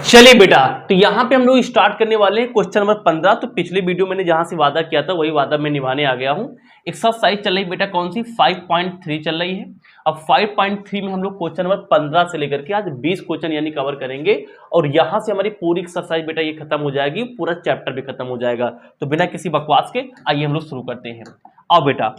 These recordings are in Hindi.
चलिए बेटा, तो यहाँ पे हम लोग स्टार्ट करने वाले हैं क्वेश्चन नंबर 15। तो पिछले वीडियो मैंने जहां से वादा किया था वही वादा मैं निभाने आ गया हूँ। एक्सरसाइज चल रही बेटा कौन सी 5.3 चल रही है। अब 5.3 में हम लोग क्वेश्चन नंबर 15 से लेकर के आज 20 क्वेश्चन यानी कवर करेंगे और यहाँ से हमारी पूरी एक्सरसाइज बेटा ये खत्म हो जाएगी, पूरा चैप्टर भी खत्म हो जाएगा। तो बिना किसी बकवास के आइए हम लोग शुरू करते हैं। आओ बेटा,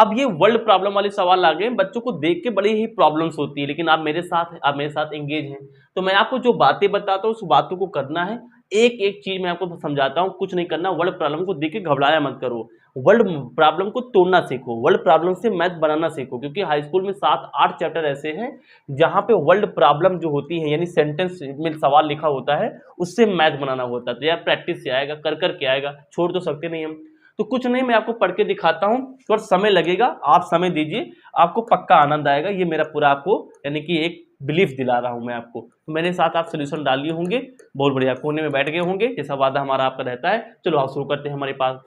अब ये वर्ल्ड प्रॉब्लम वाले सवाल आ गए। बच्चों को देख के बड़ी ही प्रॉब्लम्स होती है, लेकिन आप मेरे साथ एंगेज हैं तो मैं आपको जो बातें बताता हूँ उस बातों को करना है। एक एक चीज मैं आपको समझाता हूँ, कुछ नहीं करना। वर्ल्ड प्रॉब्लम को देख के घबराया मत करो, वर्ल्ड प्रॉब्लम को तोड़ना सीखो, वर्ल्ड प्रॉब्लम से मैथ बनाना सीखो। क्योंकि हाई स्कूल में 7-8 चैप्टर ऐसे हैं जहां पे वर्ल्ड प्रॉब्लम जो होती है यानी सेंटेंस में सवाल लिखा होता है उससे मैथ बनाना होता है। तो यार प्रैक्टिस से आएगा, कर करके आएगा, छोड़ तो सकते नहीं हम। तो कुछ नहीं, मैं आपको पढ़ के दिखाता हूँ, थोड़ा समय लगेगा, आप समय दीजिए, आपको पक्का आनंद आएगा। ये मेरा पूरा आपको यानी कि एक बिलीफ दिला रहा हूँ मैं आपको। तो मेरे साथ आप सोल्यूशन डाल लिए होंगे, बहुत बढ़िया, कोने में बैठ गए होंगे जैसा वादा हमारा आपका रहता है। चलो आप शुरू करते हैं हमारे पास।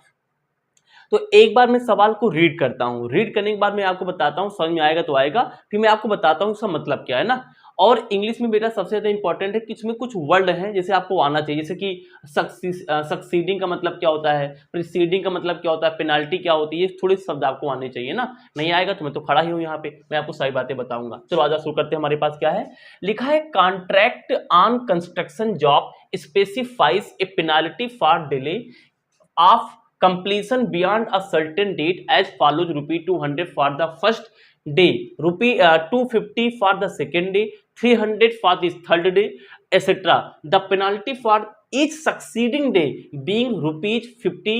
तो एक बार मैं सवाल को रीड करता हूँ, रीड करने के बाद मैं आपको बताता हूँ, समझ में आएगा तो आएगा, फिर मैं आपको बताता हूँ इसका मतलब क्या है ना। और इंग्लिश में बेटा सबसे ज्यादा इंपॉर्टेंट है कि इसमें कुछ वर्ड हैं जैसे आपको आना चाहिए, जैसे कि सक्सीडिंग का मतलब क्या होता है, प्रीसीडिंग का मतलब क्या होता है, पेनाल्टी क्या होती है, ये थोड़े शब्द आपको आने चाहिए ना। नहीं आएगा तो मैं तो खड़ा ही हूँ यहाँ पे, मैं आपको सही बातें बताऊंगा। चलो आजा शुरू करते हैं। हमारे पास क्या है लिखा है, contract on construction job specifies A penalty for delay of completion beyond a certain date as follows: rupee 200 for the first day, rupee 250 for the second day, 300 for the third day, etc. The penalty for each succeeding day being rupees 50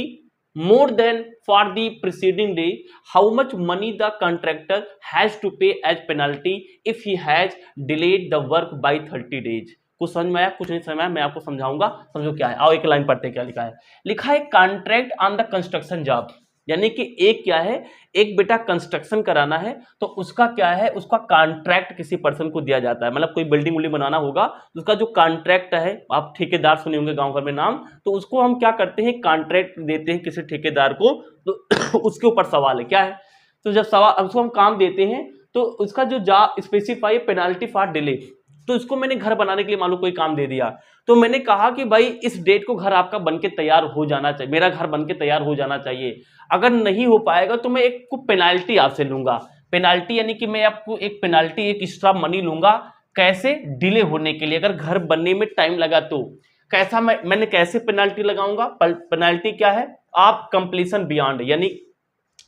more than for the preceding day. How much money the contractor has to pay as penalty if he has delayed the work by 30 days? कुछ समझ में आया, कुछ नहीं समझ में आया, मैं आपको समझाऊंगा। समझो क्या है, आओ एक लाइन पढ़ते हैं क्या लिखा है। लिखा है contract on the construction job, यानी कि एक क्या है, एक बेटा कंस्ट्रक्शन कराना है तो उसका क्या है, उसका कॉन्ट्रैक्ट किसी पर्सन को दिया जाता है। मतलब कोई बिल्डिंग उल्डिंग बनाना होगा तो उसका जो कॉन्ट्रैक्ट है, आप ठेकेदार सुने होंगे गांव घर में नाम, तो उसको हम क्या करते हैं, कॉन्ट्रैक्ट देते हैं किसी ठेकेदार को। तो उसके ऊपर सवाल है क्या है, तो जब सवाल उसको हम काम देते हैं तो उसका जो स्पेसिफाई पेनाल्टी फॉर डिले, तो इसको मैंने घर बनाने के लिए मालूम कोई काम दे दिया, तो मैंने कहा कि भाई इस डेट को घर आपका बनके तैयार हो जाना चाहिए, मेरा घर बनके तैयार हो जाना चाहिए। अगर नहीं हो पाएगा तो मैं एक को पेनाल्टी आपसे लूंगा। पेनाल्टी यानी कि मैं आपको एक पेनाल्टी, एक एक्स्ट्रा मनी लूंगा। कैसे? डिले होने के लिए, अगर घर बनने में टाइम लगा तो कैसा मैंने कैसे पेनाल्टी लगाऊंगा। पेनाल्टी क्या है, आप कंप्लीशन बियॉन्ड यानी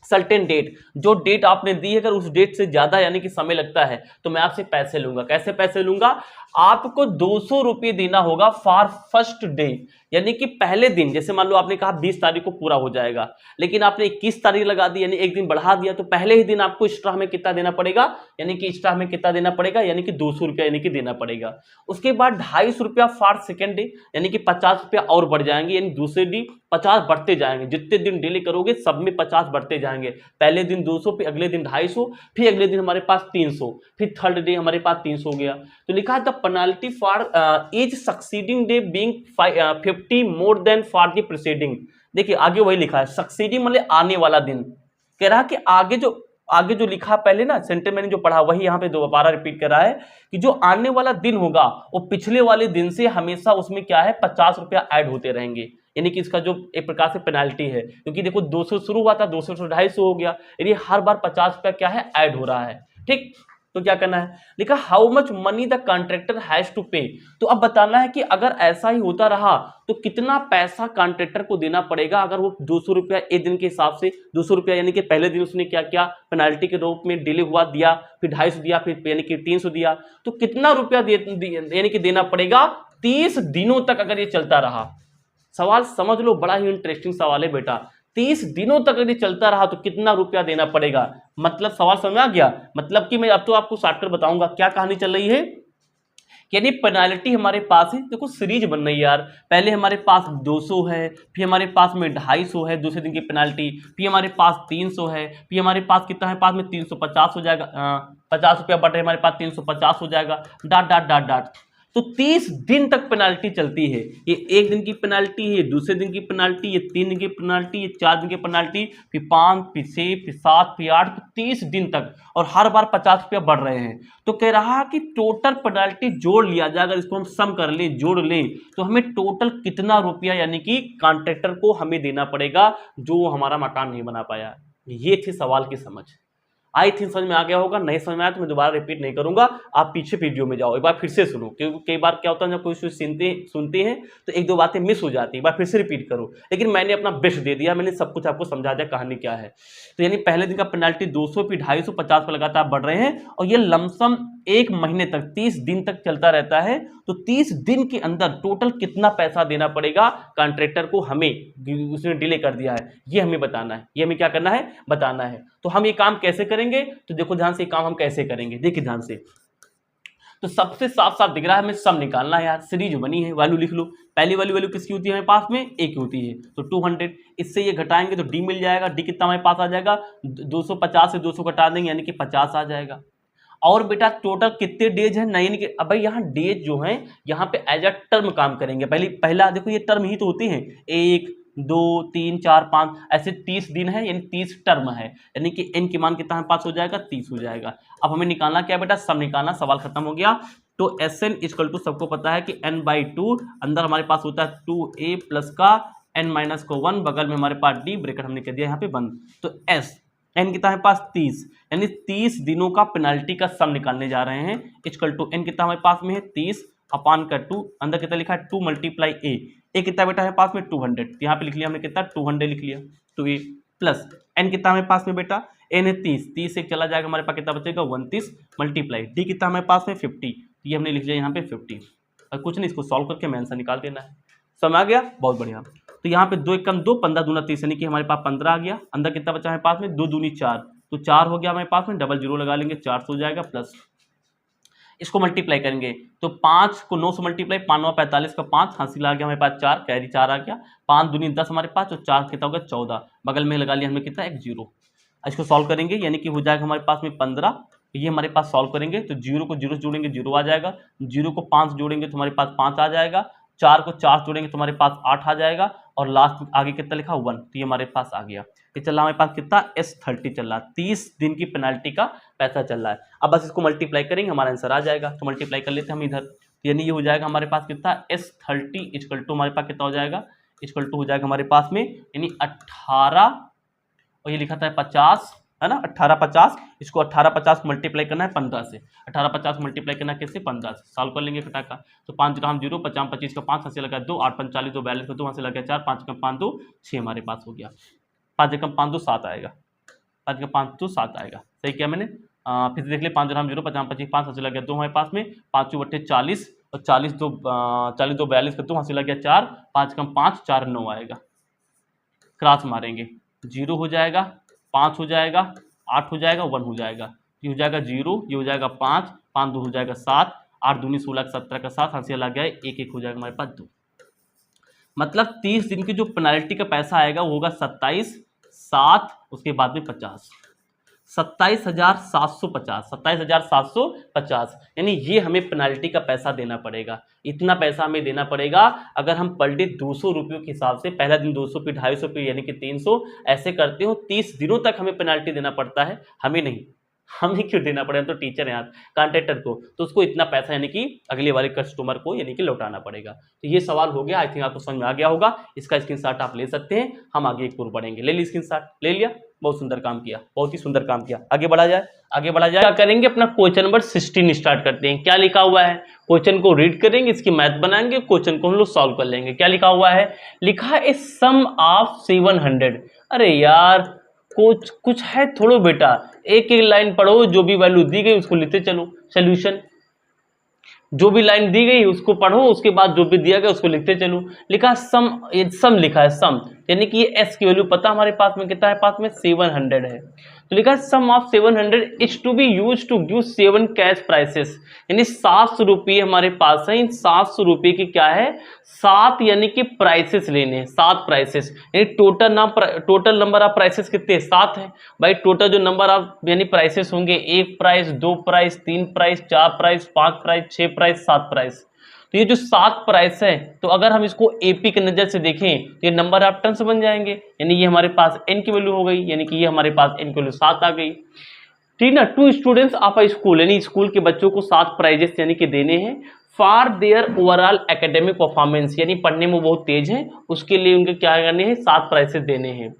सर्टेन डेट, जो डेट आपने दी है अगर उस डेट से ज्यादा यानी कि समय लगता है तो मैं आपसे पैसे लूंगा। कैसे पैसे लूंगा, आपको 200 रुपये देना होगा फॉर फर्स्ट डे, यानी कि पहले दिन। जैसे मान लो आपने कहा 20 तारीख को पूरा हो जाएगा, लेकिन आपने 21 तारीख लगा दी यानी एक दिन बढ़ा दिया, तो पहले ही दिन आपको एक्स्ट्रा में कितना देना पड़ेगा, यानी कि एक्स्ट्रा में कितना देना पड़ेगा, यानी कि 200 रुपया यानी कि देना पड़ेगा। उसके बाद 250 रुपया फॉर सेकेंड डे, यानी कि 50 रुपया और बढ़ जाएंगे, यानी दूसरे दिन 50 बढ़ते जाएंगे। जितने दिन डिले करोगे सब में 50 बढ़ते जाएंगे। पहले दिन 200, फिर अगले दिन 250, फिर अगले दिन हमारे पास 300, फिर थर्ड डे हमारे पास 300 हो गया। तो लिखा है the penalty for each succeeding day being 50 more than for the preceding. देखिए आगे वही लिखा है, सक्सीडिंग मतलब आने वाला दिन। कह रहा है कि आगे जो लिखा पहले ना सेंटेंस मैंने जो पढ़ा वही यहाँ पे दोबारा रिपीट कर रहा है कि जो आने वाला दिन होगा वो पिछले वाले दिन से हमेशा उसमें क्या है 50 रुपया ऐड होते रहेंगे। यानी कि इसका जो एक प्रकार से पेनाल्टी है, क्योंकि देखो 200 शुरू हुआ था, 200 से 250 हो गया, यानी हर बार 50 रुपया क्या है ऐड हो रहा है। ठीक, तो क्या करना है, लिखा how much money the contractor has to pay. तो अब बताना है कि अगर ऐसा ही होता रहा तो कितना पैसा कॉन्ट्रैक्टर को देना पड़ेगा। अगर वो 200 रुपया एक दिन के हिसाब से 200 रुपया यानी कि पहले दिन उसने क्या क्या पेनाल्टी के रूप में डिले हुआ दिया, फिर 250 दिया, फिर यानी कि 300 दिया, तो कितना रुपया यानी कि देना पड़ेगा 30 दिनों तक अगर ये चलता रहा। सवाल समझ लो, बड़ा ही इंटरेस्टिंग सवाल है बेटा। 30 दिनों तक यदि चलता रहा तो कितना रुपया देना पड़ेगा। मतलब सवाल समझ आ गया, मतलब कि मैं अब तो आपको शॉर्टकट बताऊंगा क्या कहानी चल रही है। यानी पेनाल्टी हमारे पास है, देखो सीरीज बन रही है यार। पहले हमारे पास 200 है, फिर हमारे पास में 250 है दूसरे दिन की पेनाल्टी, फिर हमारे पास 300 है, फिर हमारे पास कितना है, पास में 350 हो जाएगा, 50 रुपया बढ़ रहे हमारे पास 350 हो जाएगा, डाट डाट डाट डाट। तो 30 दिन तक पेनाल्टी चलती है। ये एक दिन की पेनाल्टी है, ये दूसरे दिन की पेनाल्टी, ये 3 दिन की पेनाल्टी, ये 4 दिन की पेनाल्टी, फिर 5, फिर 6, फिर 7, फिर 8, फिर 30 दिन तक, और हर बार 50 रुपया बढ़ रहे हैं। तो कह रहा कि टोटल पेनाल्टी जोड़ लिया जाए, अगर इसको हम सम कर लें, जोड़ लें, तो हमें टोटल कितना रुपया यानी कि कॉन्ट्रैक्टर को हमें देना पड़ेगा जो हमारा मकान नहीं बना पाया। ये थी सवाल की समझ। आई थिंक समझ में आ गया होगा। नहीं समझ में आया तो मैं दोबारा रिपीट नहीं करूंगा, आप पीछे वीडियो में जाओ, एक बार फिर से सुनो, क्योंकि कई बार क्या होता है जब कोई सुनते हैं तो एक दो बातें मिस हो जाती है, एक बार फिर से रिपीट करो। लेकिन मैंने अपना बेस्ट दे दिया, मैंने सब कुछ आपको समझा दिया कहानी क्या है। तो यानी पहले दिन का पेनाल्टी 200, फिर 250, 50 पर लगातार बढ़ रहे हैं, और ये लमसम एक महीने तक 30 दिन तक चलता रहता है। तो 30 दिन के अंदर टोटल कितना पैसा देना पड़ेगा कॉन्ट्रैक्टर को, हमें उसने डिले कर दिया है, ये हमें बताना है, ये हमें क्या करना है, बताना है। तो हम ये काम कैसे करेंगे, तो देखो ध्यान से काम हम कैसे करेंगे, देखिए ध्यान से। तो सबसे साफ साफ दिख रहा है, हमें सम निकालना है यार, सीरीज बनी है, वैल्यू लिख लो। पहली वाली वैल्यू किसकी होती है हमारे पास में, ए की होती है, तो 200। इससे ये घटाएंगे तो डी मिल जाएगा, डी कितना हमारे पास आ जाएगा, 250 से 200 घटा देंगे यानी कि 50 आ जाएगा। और बेटा टोटल कितने डेज है, नहीं कि अब भाई यहाँ डेज जो है यहाँ पे एज अ टर्म काम करेंगे। पहला देखो ये टर्म ही तो होती है, 1, 2, 3, 4, 5, ऐसे 30 दिन है, यानी 30 टर्म है, यानी कि n की मान कितना हमारे पास हो जाएगा, 30 हो जाएगा। अब हमें निकालना क्या बेटा, सब निकालना, सवाल खत्म हो गया। तो Sn इक्वल टू सबको पता है कि n/2, अंदर हमारे पास होता है 2a प्लस का n-1, बगल में हमारे पास d, ब्रैकेट हमने कर दिया यहाँ पे बंद। तो s n कितना है पास 30, यानी 30 दिनों का पेनाल्टी का सम निकालने जा रहे हैं। इक्वल टू n कितना हमारे पास में है 30 अपान का 2, अंदर कितना लिखा है 2 मल्टीप्लाई ए कितना बेटा है पास में 200, तो यहाँ पे लिख लिया हमने कितना 200 लिख लिया, 2a प्लस n कितना हमारे पास में बेटा, n है 30 से चला जाएगा हमारे पास कितना बचेगा 29 मल्टीप्लाई d कितना हमारे पास में 50, तो ये हमने लिख लिया यहाँ पे 50, और कुछ नहीं, इसको सॉल्व करके हमें आंसर निकाल देना है। समझ आ गया, बहुत बढ़िया। तो यहाँ पे 2 1 कम 2, 15 दूना 30, यानी कि हमारे पास 15 आ गया। अंदर कितना बचा हमारे पास में, 2 दूनी 4, तो 4 हो गया हमारे पास में, डबल जीरो लगा लेंगे, 400 हो जाएगा, प्लस इसको मल्टीप्लाई करेंगे तो 5 को 9 से मल्टीप्लाई, 5 9 45 का 5, हासिल आ गया हमारे पास 4, कैरी 4 आ गया, 5 दूनी 10 हमारे पास, और 4 कितना हो गया 14, बगल में लगा लिया हमने कितना एक जीरो। इसको सॉल्व करेंगे यानी कि हो जाएगा हमारे पास में 15, ये हमारे पास सॉल्व करेंगे तो जीरो को जीरो जोड़ेंगे, जीरो आ जाएगा, जीरो को 5 जोड़ेंगे तो हमारे पास 5 आ जाएगा, 4 को 4 जोड़ेंगे तो हमारे पास 8 आ जाएगा, और लास्ट आगे कितना लिखा 1, तो ये हमारे पास आ गया। ये चल रहा हमारे पास कितना S30 चल रहा है, 30 दिन की पेनाल्टी का पैसा चल रहा है। अब बस इसको मल्टीप्लाई करेंगे, हमारा आंसर आ जाएगा, तो मल्टीप्लाई कर लेते हैं हम इधर, यानी ये हो जाएगा हमारे पास कितना S30 इक्वल टू हमारे पास कितना हो जाएगा, इक्वल टू हो जाएगा हमारे पास में यानी 18, और ये लिखा था 50 है ना, 18 50, इसको 18 50 मल्टीप्लाई करना है 15 से, 18 50 मल्टीप्लाई करना है किससे 15 से, सॉल्व कर लेंगे फटाका। तो 5 ग्राम 0, 50 25 का 5, हंसे लगा 2, 8 45 2 42 का 2, हंसे लगा 4, 5 कम 5 2 6 हमारे पास हो गया, 5 कम 5 2 7 आएगा, 5 का 5 2 7 आएगा, सही किया मैंने। फिर से देख ले, 5 ग्राम 0, 50 25 5, हंसे लगा 2 हमारे पास में, 5 2 40, और 40 2 42 का 2, हंसे लगा 4, 5 कम 5 4 9 आएगा, क्रॉस मारेंगे, 0 हो जाएगा, 5 हो जाएगा, 8 हो जाएगा, 1 हो जाएगा, ये हो जाएगा 0, ये हो जाएगा 5 5 2 हो जाएगा 7, 8 दूनी 16 17 का 7, हंसी लग गया 1 1 हो जाएगा हमारे पास 2। मतलब 30 दिन की जो पेनाल्टी का पैसा आएगा वो होगा 27 7, उसके बाद में 50, 27,750, 27,750, यानी ये हमें पेनाल्टी का पैसा देना पड़ेगा। इतना पैसा हमें देना पड़ेगा अगर हम पर डे 200 रुपयों के हिसाब से, पहला दिन 200 फिर 250 फिर यानी कि 300 ऐसे करते हो, 30 दिनों तक हमें पेनाल्टी देना पड़ता है। हमें नहीं, हमें क्यों देना पड़ेगा, तो टीचर है कॉन्ट्रैक्टर को, तो उसको इतना पैसा यानी कि अगले वाले कस्टमर को यानी कि लौटाना पड़ेगा। तो ये सवाल हो गया, आई थिंक आपको समझ में आ गया होगा। इसका स्क्रीनशॉट आप ले सकते हैं, हम आगे एक और पढ़ेंगे। ले ली स्क्रीनशॉट, ले लिया, बहुत सुंदर काम किया, बहुत ही सुंदर काम किया। आगे बढ़ा जाए, आगे बढ़ा जाए, क्या करेंगे, अपना क्वेश्चन नंबर 16 स्टार्ट करते हैं। क्या लिखा हुआ है, क्वेश्चन को रीड करेंगे, इसकी मैथ बनाएंगे, क्वेश्चन को हम लोग सॉल्व कर लेंगे। क्या लिखा हुआ है, लिखा है सम ऑफ 700। अरे यार कुछ है थोड़ो बेटा, एक एक लाइन पढ़ो, जो भी वैल्यू दी गई उसको लिखते चलो। सोल्यूशन, जो भी लाइन दी गई उसको पढ़ो, उसके बाद जो भी दिया गया उसको लिखते चलो। लिखा सम लिखा है सम, यानी कि ये एस की वैल्यू पता हमारे पास में कितना है, पास में 700 है। तो लिखा है sum of 700 is to be use to give 7 cash prices, यानी 700 रुपये हमारे पास है। इन 700 रुपये की क्या है, 7 यानी कि प्राइसेस लेने हैं, 7 प्राइसेस, यानी टोटल नंबर ऑफ प्राइसेस कितने 7 है भाई। टोटल जो नंबर ऑफ यानी प्राइसेस होंगे, 1 price 2 price 3 price 4 price 5 price 6 price 7 price, तो ये जो 7 प्राइस है, तो अगर हम इसको एपी की नज़र से देखें तो ये नंबर ऑफ टर्न्स बन जाएंगे, यानी ये हमारे पास एन की वैल्यू हो गई, यानी कि ये हमारे पास एन की वैल्यू 7 आ गई, ठीक ना। 2 स्टूडेंट्स ऑफ अ स्कूल, यानी स्कूल के बच्चों को 7 प्राइजेस यानी कि देने हैं for their overall academic performance, यानी पढ़ने में बहुत तेज है, उसके लिए उनके क्या करने हैं, 7 प्राइजेस देने हैं।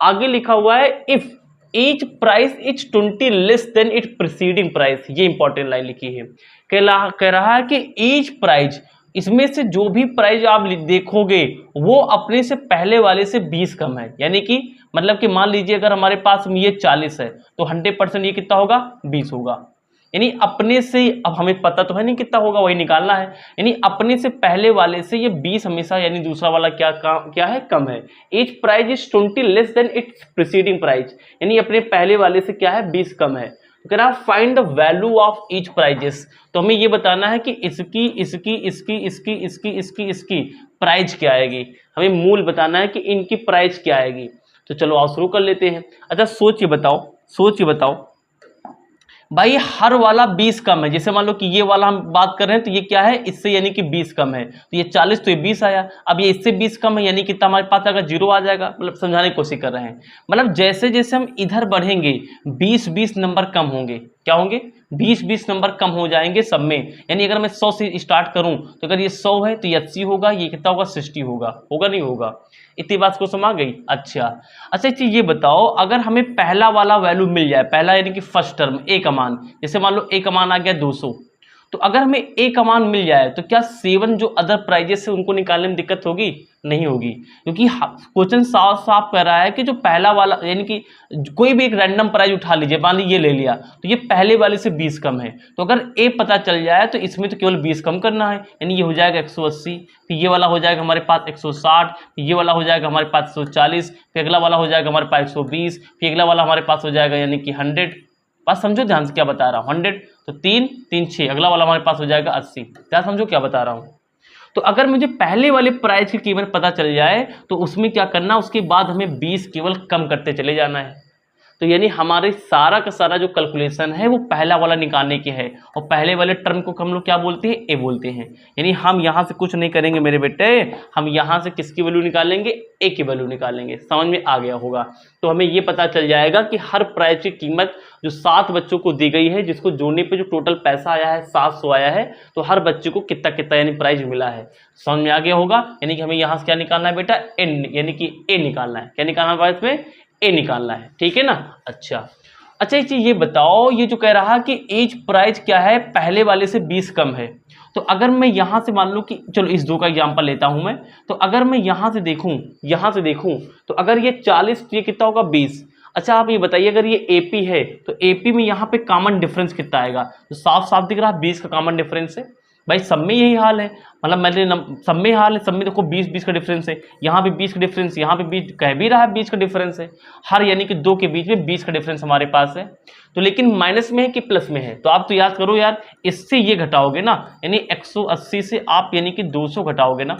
आगे लिखा हुआ है if each price is 20 less then it preceding price, ये इंपॉर्टेंट लाइन लिखी है। कह रहा है कि ईच प्राइज, इसमें से जो भी प्राइज आप देखोगे वो अपने से पहले वाले से 20 कम है, यानी कि मतलब कि मान लीजिए अगर हमारे पास ये 40 है तो 100% ये कितना होगा, 20 होगा, यानी अपने से, अब हमें पता तो है नहीं कितना होगा, वही निकालना है, यानी अपने से पहले वाले से ये 20 हमेशा, यानी दूसरा वाला क्या है, कम है। Each prize is 20 less than its preceding prize, यानी अपने पहले वाले से क्या है, 20 कम है। तो कह रहा है find the value of each prizes, तो हमें ये बताना है कि इसकी इसकी इसकी इसकी इसकी इसकी इसकी प्राइज क्या आएगी, हमें मूल बताना है कि इनकी प्राइज क्या आएगी। तो चलो आओ शुरू कर लेते हैं। अच्छा सोच के बताओ भाई, हर वाला 20 कम है, जैसे मान लो कि ये वाला हम बात कर रहे हैं तो ये क्या है, इससे यानी कि 20 कम है, तो ये 40 तो ये 20 आया, अब ये इससे 20 कम है, यानी कि हमारे पास अगर 0 आ जाएगा, मतलब समझाने की कोशिश कर रहे हैं, मतलब जैसे जैसे हम इधर बढ़ेंगे 20-20 नंबर कम होंगे, क्या होंगे, 20-20 नंबर कम हो जाएंगे सब में, यानी अगर मैं 100 से स्टार्ट करूं तो अगर ये 100 है तो ये 80 होगा, ये कितना होगा, 60 होगा नहीं होगा। इतनी बात को समझ गई। अच्छा चीज ये बताओ, अगर हमें पहला वाला वैल्यू मिल जाए, पहला यानी कि फर्स्ट टर्म ए का मान, जैसे मान लो ए का मान आ गया 200, तो अगर हमें ए का मान मिल जाए तो क्या 7 जो अदर प्राइजेस है उनको निकालने में दिक्कत होगी, नहीं होगी, क्योंकि क्वेश्चन साफ साफ कह रहा है कि जो पहला वाला, यानी कि कोई भी एक रैंडम प्राइज उठा लीजिए, मान लीजिए ये ले लिया तो ये पहले वाले से 20 कम है, तो अगर ए पता चल जाए तो इसमें तो केवल 20 कम करना है, यानी ये हो जाएगा 180, फिर ये वाला हो जाएगा हमारे पास 160, फिर ये वाला हो जाएगा हमारे पास 140, फिर अगला वाला हो जाएगा हमारे पास 120, फिर अगला वाला हमारे पास हो जाएगा यानी कि 100। बात समझो ध्यान से क्या बता रहा हूँ, 100 तो 3 3 6, अगला वाला हमारे पास हो जाएगा 80। क्या समझो क्या बता रहा हूँ। तो अगर मुझे पहले वाले प्राइस की कीमत पता चल जाए तो उसमें क्या करना, उसके बाद हमें 20 केवल कम करते चले जाना है। तो यानी हमारे सारा का सारा जो कैलकुलेशन है वो पहला वाला निकालने के है, और पहले वाले टर्म को हम लोग क्या बोलते हैं, ए बोलते हैं। यानी हम यहाँ से कुछ नहीं करेंगे मेरे बेटे, हम यहाँ से किसकी वैल्यू निकालेंगे, ए की वैल्यू निकालेंगे। समझ में आ गया होगा। तो हमें ये पता चल जाएगा कि हर प्राइस की कीमत जो 7 बच्चों को दी गई है, जिसको जोड़ने पे जो टोटल पैसा आया है 700 आया है, तो हर बच्चे को कितना कितना यानी प्राइज मिला है। समझ में आ गया होगा। यानी कि हमें यहाँ से क्या निकालना है बेटा, एन, यानी कि ए निकालना है। क्या निकालना है इसमें, ए निकालना है, ठीक है ना। अच्छा एक चीज ये बताओ, ये जो कह रहा कि एज प्राइस क्या है, पहले वाले से 20 कम है, तो अगर मैं यहां से मान लूं कि चलो इस 2 का एग्जांपल लेता हूं मैं, तो अगर मैं यहां से देखूं तो अगर ये 40 तो ये कितना होगा 20। अच्छा आप ये बताइए, अगर ये एपी है तो एपी में यहाँ पे कॉमन डिफरेंस कितना आएगा, तो साफ साफ दिख रहा है 20 का कॉमन डिफरेंस है। भाई सब में यही हाल है, मतलब मैंने सब में हाल है, सब में देखो 20-20 का डिफरेंस है, यहाँ पे 20 का डिफरेंस, यहाँ पे 20 कह भी रहा है 20 का डिफरेंस है, हर यानी कि 2 के बीच में 20 का डिफरेंस हमारे पास है। तो लेकिन माइनस में है कि प्लस में है, तो आप तो याद करो यार, इससे ये घटाओगे ना, यानी 180 से आप यानी कि 200 घटाओगे ना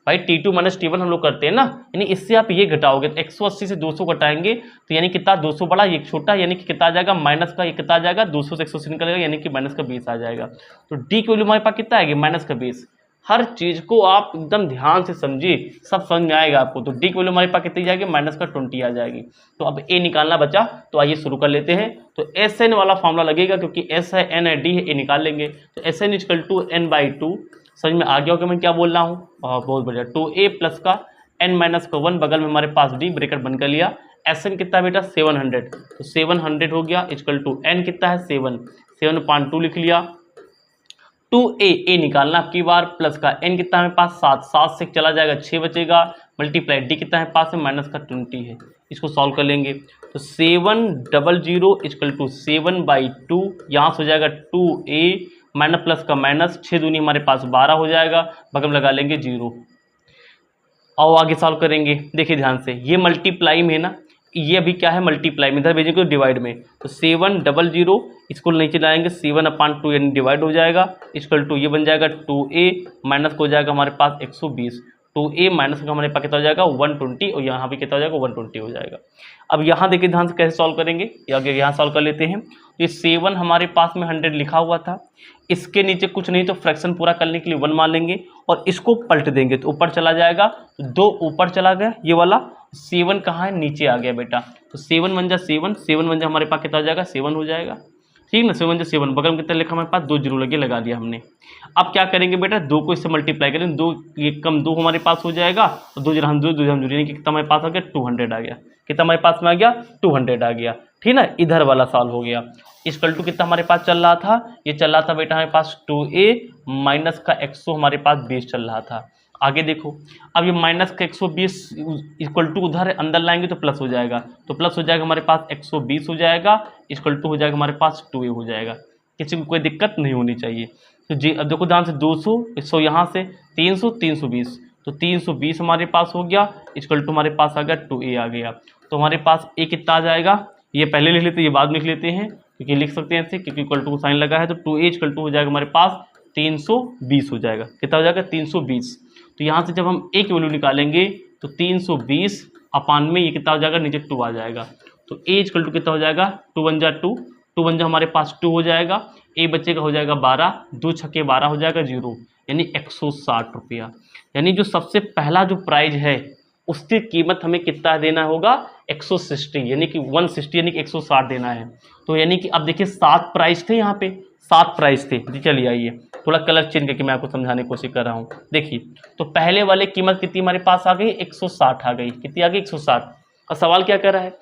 भाई, T2 माइनस T1 हम लोग करते हैं ना, यानी इससे आप ये घटाओगे तो 180 से 200 घटाएंगे तो यानी कितना, 200 बड़ा ये छोटा, यानी कि कितना आ जाएगा माइनस का, ये कितना आ जाएगा 200 से 180 निकलेगा, यानी कि माइनस का 20 आ जाएगा। तो डी की वैल्यू हमारे पास कितना आएगी, माइनस का 20। हर चीज को आप एकदम ध्यान से समझिए, सब समझ में आएगा आपको। तो डी की वैल्यू हमारे पास कितनी जाएगी, माइनस का 20 आ जाएगी। तो अब ए निकालना बचा, तो आइए शुरू कर लेते हैं। तो एस एन वाला फॉर्मूला लगेगा, क्योंकि एस है, एन है, डी है, ए निकाल लेंगे। तो S N equal to n/2, समझ में आ गया होगा मैं क्या बोल रहा हूँ, बहुत बढ़िया। 2a प्लस का n माइनस का 1, बगल में हमारे पास d, ब्रेकेट बंद कर लिया। Sn कितना बेटा 700, तो 700 हो गया इक्वल टू n कितना है 7/2 लिख लिया। 2a निकालना आपकी बार, प्लस का n कितना है पास 7 से चला जाएगा 6 बचेगा, मल्टीप्लाई d कितना है पास में माइनस का 20 है। इसको सॉल्व कर लेंगे तो 700 इक्वल टू 7/2, यहाँ से हो जाएगा 2a माइनस प्लस का माइनस, 6 दूनी हमारे पास 12 हो जाएगा, बगल में लगा लेंगे 0। और आगे सॉल्व करेंगे, देखिए ध्यान से, ये मल्टीप्लाई में है ना, ये अभी क्या है मल्टीप्लाई में, इधर भेजेंगे डिवाइड में। तो 700 इसको नीचे लाएंगे 7/2 यानी डिवाइड हो जाएगा, इक्वल टू ये बन जाएगा 2a माइनस को हो जाएगा हमारे पास 120, 2a माइनस का हमारे पास कितना हो जाएगा 120 और यहाँ भी कितना हो जाएगा 120 हो जाएगा। अब यहाँ देखिए ध्यान से कैसे सॉल्व करेंगे, आगे यहाँ सॉल्व कर लेते हैं। तो ये 7 हमारे पास में 100 लिखा हुआ था, इसके नीचे कुछ नहीं तो फ्रैक्शन पूरा करने के लिए 1 मान लेंगे और इसको पलट देंगे तो ऊपर चला जाएगा, तो 2 ऊपर चला गया ये वाला, 7 कहाँ है नीचे आ गया बेटा, तो 7 वन जा 7, 7 वन जा हमारे पास कितना हो जाएगा 7 हो जाएगा, ठीक ना। 7 जा 7, बगल में कितना लिखा हमारे पास 2 जीरो लगे लगा दिया हमने। अब क्या करेंगे बेटा 2 को इससे मल्टीप्लाई करें, 2 कम 2 हमारे पास हो जाएगा और 2 हम 2 यानी कि कितना हमारे पास आ गया 200 आ गया, कितना हमारे पास में आ गया 200 आ गया, ठीक ना। इधर वाला सॉल्व हो गया। इक्वल टू कितना हमारे पास चल रहा था, ये चल रहा था बेटा हमारे पास 2a माइनस का 100 हमारे पास 20 चल रहा था। आगे देखो अब ये माइनस का 120 इक्वल टू उधर अंदर लाएंगे तो प्लस हो जाएगा, तो प्लस हो जाएगा हमारे पास 120 हो जाएगा, इक्वल टू हो जाएगा हमारे पास 2a हो जाएगा, किसी को कोई दिक्कत नहीं होनी चाहिए। तो जी अब देखो ध्यान से 200 100 यहाँ से 300 320, तो 320 हमारे पास हो गया, इक्वल टू हमारे पास आ गया 2a आ गया। तो हमारे पास a कितना आ जाएगा, ये पहले लिख लेते हैं ये बाद में लिख लेते हैं क्योंकि लिख सकते हैं ऐसे क्योंकि इक्वल टू को साइन लगा है, तो 2a इक्वल टू हो जाएगा हमारे पास 320 हो जाएगा, कितना हो जाएगा 320। तो यहाँ से जब हम a की वैल्यू निकालेंगे तो 320 अपान में ये कितना हो जाएगा नीचे 2 आ जाएगा, तो a इक्वल टू कितना हो जाएगा 2 वन जा 2, 2 वन जा हमारे पास 2 हो जाएगा, a बच्चे का हो जाएगा 12, 2 छक्के 12 हो जाएगा 0, यानी 160 रुपया। यानी जो सबसे पहला जो प्राइज है उसकी कीमत हमें कितना देना होगा 160, यानी कि 160 यानी कि 160 देना है। तो यानी कि अब देखिए 7 प्राइस थे, यहाँ पे 7 प्राइस थे जी। चलिए आइए थोड़ा कलर चेंज करके मैं आपको समझाने की कोशिश कर रहा हूँ। देखिए तो पहले वाले कीमत कितनी हमारे पास आ गई 160 आ गई, कितनी आ गई 160। और सवाल क्या कर रहा है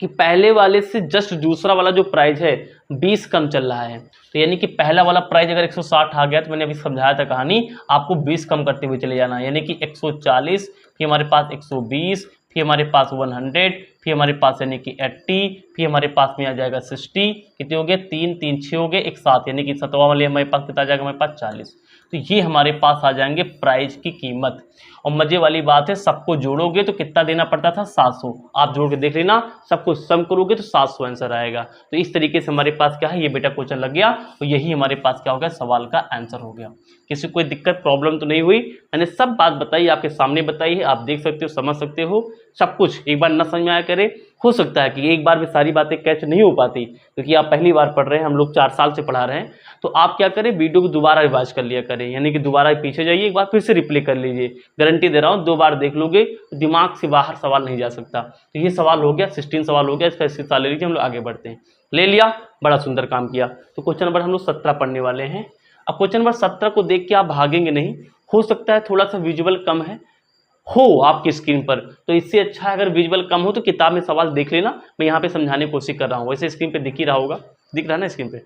कि पहले वाले से जस्ट दूसरा वाला जो प्राइस है 20 कम चल रहा है, तो यानी कि पहला वाला प्राइस अगर 160 आ गया तो मैंने अभी समझाया था कहानी, आपको 20 कम करते हुए चले जाना, यानी कि 140, फिर हमारे पास 120, फिर हमारे पास 100, फिर हमारे पास यानी कि 80, फिर हमारे पास में आ जाएगा 60, कितने हो गए 3 3 6 हो गए, एक 7, यानी कि 7वां वाले हमारे पास कितना आ जाएगा हमारे पास 40। तो ये हमारे पास आ जाएंगे प्राइस की कीमत। और मजे वाली बात है सबको जोड़ोगे तो कितना देना पड़ता था 700, आप जोड़ के देख लेना, सबको सम करोगे तो 700 आंसर आएगा। तो इस तरीके से हमारे पास क्या है ये बेटा क्वेश्चन लग गया, तो यही हमारे पास क्या हो गया सवाल का आंसर हो गया। किसी को कोई दिक्कत प्रॉब्लम तो नहीं हुई, मैंने सब बात बताई आपके सामने बताई है, आप देख सकते हो समझ सकते हो सब कुछ। एक बार ना समझ में आया करे, हो सकता है कि एक बार में सारी बातें कैच नहीं हो पाती क्योंकि आप पहली बार पढ़ रहे हैं, हम लोग 4 साल से पढ़ा रहे हैं, तो आप क्या करें वीडियो को दोबारा रिवाइज कर लिया करें, यानी कि दोबारा पीछे जाइए एक बार फिर से रिप्ले कर लीजिए, गारंटी दे रहा हूँ 2 बार देख लोगे तो दिमाग से बाहर सवाल नहीं जा सकता। तो ये सवाल हो गया 16 सवाल हो गया, इसका हिस्सा ले लीजिए, हम लोग आगे बढ़ते हैं। ले लिया, बड़ा सुंदर काम किया। तो क्वेश्चन नंबर हम लोग 17 पढ़ने वाले हैं। अब क्वेश्चन नंबर 17 को देख के आप भागेंगे नहीं, हो सकता है थोड़ा सा विजुअल कम है हो आपकी स्क्रीन पर, तो इससे अच्छा है अगर विजुअल कम हो तो किताब में सवाल देख लेना, मैं यहाँ पे समझाने की कोशिश कर रहा हूँ, वैसे स्क्रीन पे दिख ही रहा होगा, दिख रहा है ना स्क्रीन पे।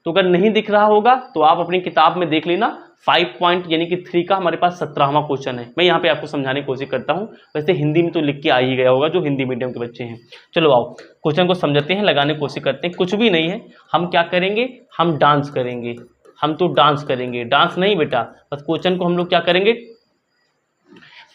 तो अगर नहीं दिख रहा होगा तो आप अपनी किताब में देख लेना, 5 पॉइंट यानी कि 3 का हमारे पास 17वां क्वेश्चन है, मैं यहाँ पे आपको समझाने की कोशिश करता हूँ। वैसे हिंदी में तो लिख के आ ही गया होगा जो हिंदी मीडियम के बच्चे हैं। चलो आओ क्वेश्चन को समझते हैं, लगाने की कोशिश करते हैं। कुछ भी नहीं है, हम क्या करेंगे, हम डांस करेंगे, हम तो डांस करेंगे, डांस नहीं बेटा, बस क्वेश्चन को हम लोग क्या करेंगे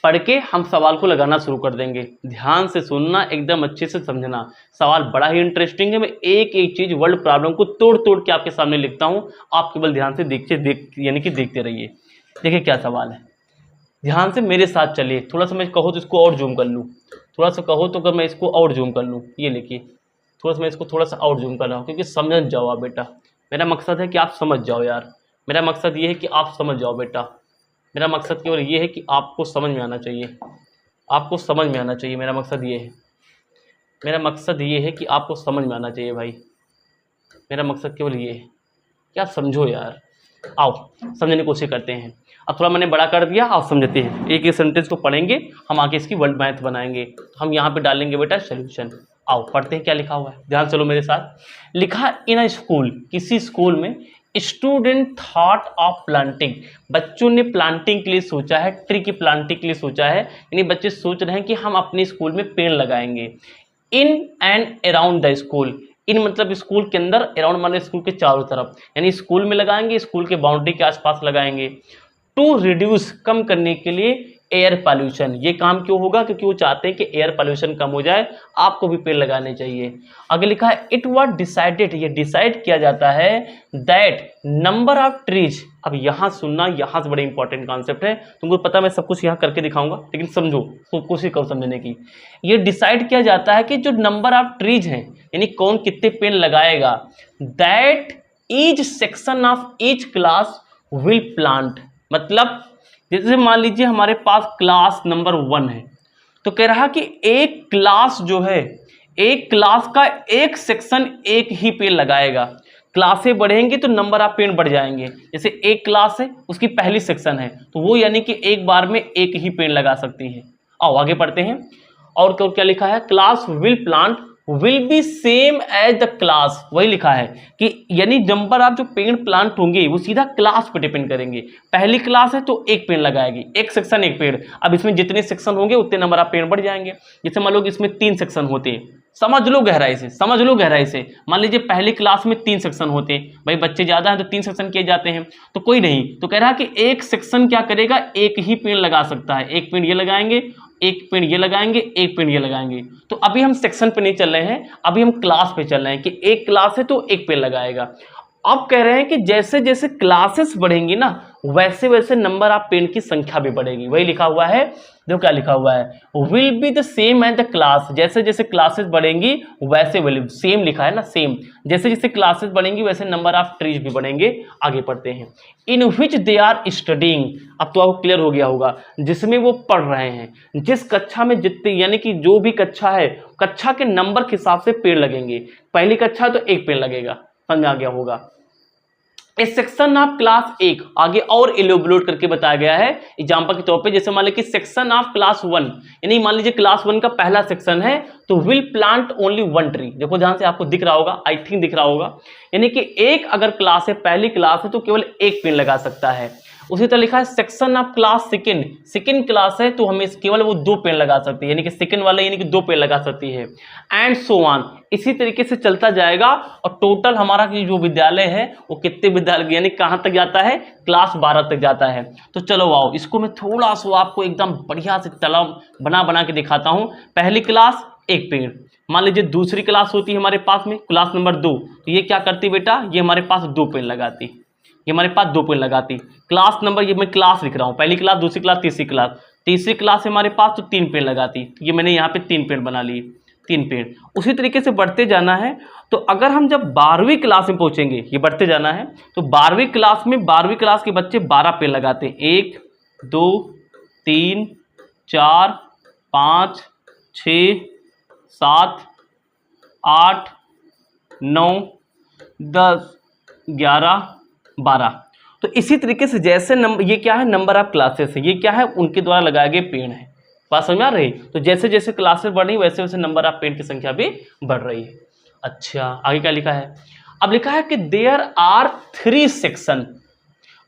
पढ़ के हम सवाल को लगाना शुरू कर देंगे। ध्यान से सुनना, एकदम अच्छे से समझना, सवाल बड़ा ही इंटरेस्टिंग है। मैं एक एक चीज वर्ल्ड प्रॉब्लम को तोड़ तोड़ के आपके सामने लिखता हूं, आप केवल ध्यान से यानी कि देखते रहिए। देखिए क्या सवाल है, ध्यान से मेरे साथ चलिए। थोड़ा सा मैं कहो तो इसको और जूम कर लूँ, थोड़ा सा कहो तो अगर मैं इसको और जूम कर लूँ, ये लिखिए थोड़ा सा मैं इसको थोड़ा सा और जूम कर रहा हूँ क्योंकि समझ जाओ आप बेटा। मेरा मकसद है कि आप समझ जाओ यार, मेरा मकसद ये है कि आप समझ जाओ बेटा, मेरा मकसद केवल ये है कि आपको समझ में आना चाहिए, आपको समझ में आना चाहिए। मेरा मकसद ये है, मेरा मकसद ये है कि आपको समझ में आना चाहिए भाई, मेरा मकसद केवल ये है कि आप समझो यार। आओ समझने की कोशिश करते हैं। अब थोड़ा मैंने बड़ा कर दिया, आप समझते हैं। एक एक सेंटेंस को पढ़ेंगे, हम आगे इसकी वर्ड मैथ बनाएंगे, तो हम यहाँ पे डालेंगे बेटा सोल्यूशन। आओ पढ़ते हैं क्या लिखा हुआ है, ध्यान चलो मेरे साथ। लिखा इन अ स्कूल, किसी स्कूल में स्टूडेंट थॉट ऑफ प्लांटिंग, बच्चों ने प्लांटिंग के लिए सोचा है, ट्री की प्लांटिंग के लिए सोचा है, यानी बच्चे सोच रहे हैं कि हम अपने स्कूल में पेड़ लगाएंगे। In and around the school, in मतलब स्कूल के अंदर, अराउंड माने स्कूल के चारों तरफ, यानी स्कूल में लगाएंगे, स्कूल के बाउंड्री के आसपास लगाएंगे। टू रिड्यूस, कम करने के लिए एयर पॉल्यूशन, ये काम क्यों होगा, क्योंकि वो चाहते हैं कि एयर पॉल्यूशन कम हो जाए, आपको भी पेड़ लगाने चाहिए। आगे लिखा है इट वाज डिसाइडेड, ये डिसाइड किया जाता है दैट नंबर ऑफ ट्रीज, अब यहाँ सुनना, यहाँ से बड़े इंपॉर्टेंट कॉन्सेप्ट है, तुमको पता है मैं सब कुछ यहाँ करके दिखाऊंगा, लेकिन समझो, कोशिश करो समझने की। ये डिसाइड किया जाता है कि जो नंबर ऑफ ट्रीज हैं, यानी कौन कितने पेड़ लगाएगा, that each section of each class will plant. मतलब जैसे मान लीजिए हमारे पास क्लास नंबर 1 है, तो कह रहा कि एक क्लास जो है, एक क्लास का एक सेक्शन एक ही पेड़ लगाएगा। क्लासें बढ़ेंगी तो नंबर ऑफ पेड़ बढ़ जाएंगे। जैसे एक क्लास है, उसकी पहली सेक्शन है, तो वो यानी कि एक बार में एक ही पेड़ लगा सकती है। आओ आगे पढ़ते हैं। और क्या लिखा है, class will plant will be same as the class, वही लिखा है कि यानी नंबर ऑफ जो पेड़ प्लांट होंगे वो सीधा क्लास पे डिपेंड करेंगे। पहली क्लास है तो एक पेड़ लगाएगी, एक सेक्शन एक पेड़। अब इसमें जितने सेक्शन होंगे उतने नंबर ऑफ पेड़ बढ़ जाएंगे। जैसे मान लो कि इसमें 3 सेक्शन होते हैं, समझ लो गहराई से, समझ लो गहराई से। मान लीजिए पहली क्लास में 3 सेक्शन होते हैं, भाई बच्चे ज्यादा हैं तो 3 सेक्शन किए जाते हैं, तो कोई नहीं, तो कह रहा है कि एक सेक्शन क्या करेगा, एक ही पेड़ लगा सकता है। एक पेड़ ये लगाएंगे, एक पेड़ ये लगाएंगे, एक पेड़ ये लगाएंगे। तो अभी हम सेक्शन पे नहीं चल रहे हैं, अभी हम क्लास पे चल रहे हैं कि एक क्लास है तो एक पेड़ लगाएगा। अब कह रहे हैं कि जैसे जैसे क्लासेस बढ़ेंगी ना, वैसे वैसे नंबर ऑफ पेड़ की संख्या भी बढ़ेगी। वही लिखा हुआ है, देखो क्या लिखा हुआ है, will be the same as the class. जैसे जैसे क्लासेस बढ़ेंगी वैसे विल, सेम लिखा है ना, सेम, जैसे जैसे क्लासेस बढ़ेंगी वैसे नंबर ऑफ ट्रीज भी बढ़ेंगे। आगे पढ़ते हैं। इन विच दे आर स्टडिंग, अब तो आपको क्लियर हो गया होगा, जिसमें वो पढ़ रहे हैं। जिस कक्षा में जितने, यानी कि जो भी कक्षा है, कक्षा के नंबर के हिसाब से पेड़ लगेंगे। पहली कक्षा है तो एक पेड़ लगेगा, समझ आ गया होगा। इस सेक्शन ऑफ क्लास 1 आगे और इलेबोरेट करके बताया गया है एग्जांपल के तौर पे। जैसे मान लीजिए सेक्शन ऑफ क्लास 1, यानी मान लीजिए क्लास 1 का पहला सेक्शन है तो विल प्लांट ओनली 1 ट्री। देखो ध्यान से, आपको दिख रहा होगा, आई थिंक दिख रहा होगा, यानी कि एक अगर क्लास है, पहली क्लास है तो केवल एक पेड़ लगा सकता है। उसी तरह लिखा है section of class second class है तो हमें केवल वो 2 पेड़ लगा सकती है, यानी कि सेकंड वाला यानी कि 2 पेड़ लगा सकती है, एंड सो ऑन। इसी तरीके से चलता जाएगा और टोटल हमारा जो विद्यालय है वो कितने विद्यालय, यानी कहाँ तक जाता है, क्लास 12 तक जाता है। तो चलो आओ, इसको मैं थोड़ा सा आपको एकदम बढ़िया से तला बना के दिखाता हूँ। पहली क्लास एक पेड़, मान लीजिए दूसरी क्लास होती है हमारे पास में क्लास नंबर 2, तो ये क्या करती बेटा, ये हमारे पास 2 पेड़ लगाती, ये हमारे पास 2 पेड़ लगाती। क्लास नंबर, ये मैं क्लास लिख रहा हूँ, पहली क्लास, दूसरी क्लास, तीसरी क्लास है हमारे पास तो 3 पेड़ लगाती, तो ये मैंने यहाँ पे 3 पेड़ बना लिए, 3 पेड़। उसी तरीके से बढ़ते जाना है। तो अगर हम जब 12वीं क्लास में पहुंचेंगे, ये बढ़ते जाना है, तो 12वीं क्लास में 12वीं क्लास के बच्चे 12 पेड़ लगाते हैं, 1 2 3 4 5 6 7 8 9 10 11 12। तो इसी तरीके से जैसे नंबर, ये क्या है, नंबर ऑफ क्लासेस है, ये क्या है, उनके द्वारा लगाए गए पेड़ है। बात समझ में आ रही? तो जैसे जैसे क्लासेस बढ़ रही वैसे वैसे नंबर ऑफ पेड़ की संख्या भी बढ़ रही है। अच्छा, आगे क्या लिखा है, अब लिखा है कि देयर आर 3 सेक्शन,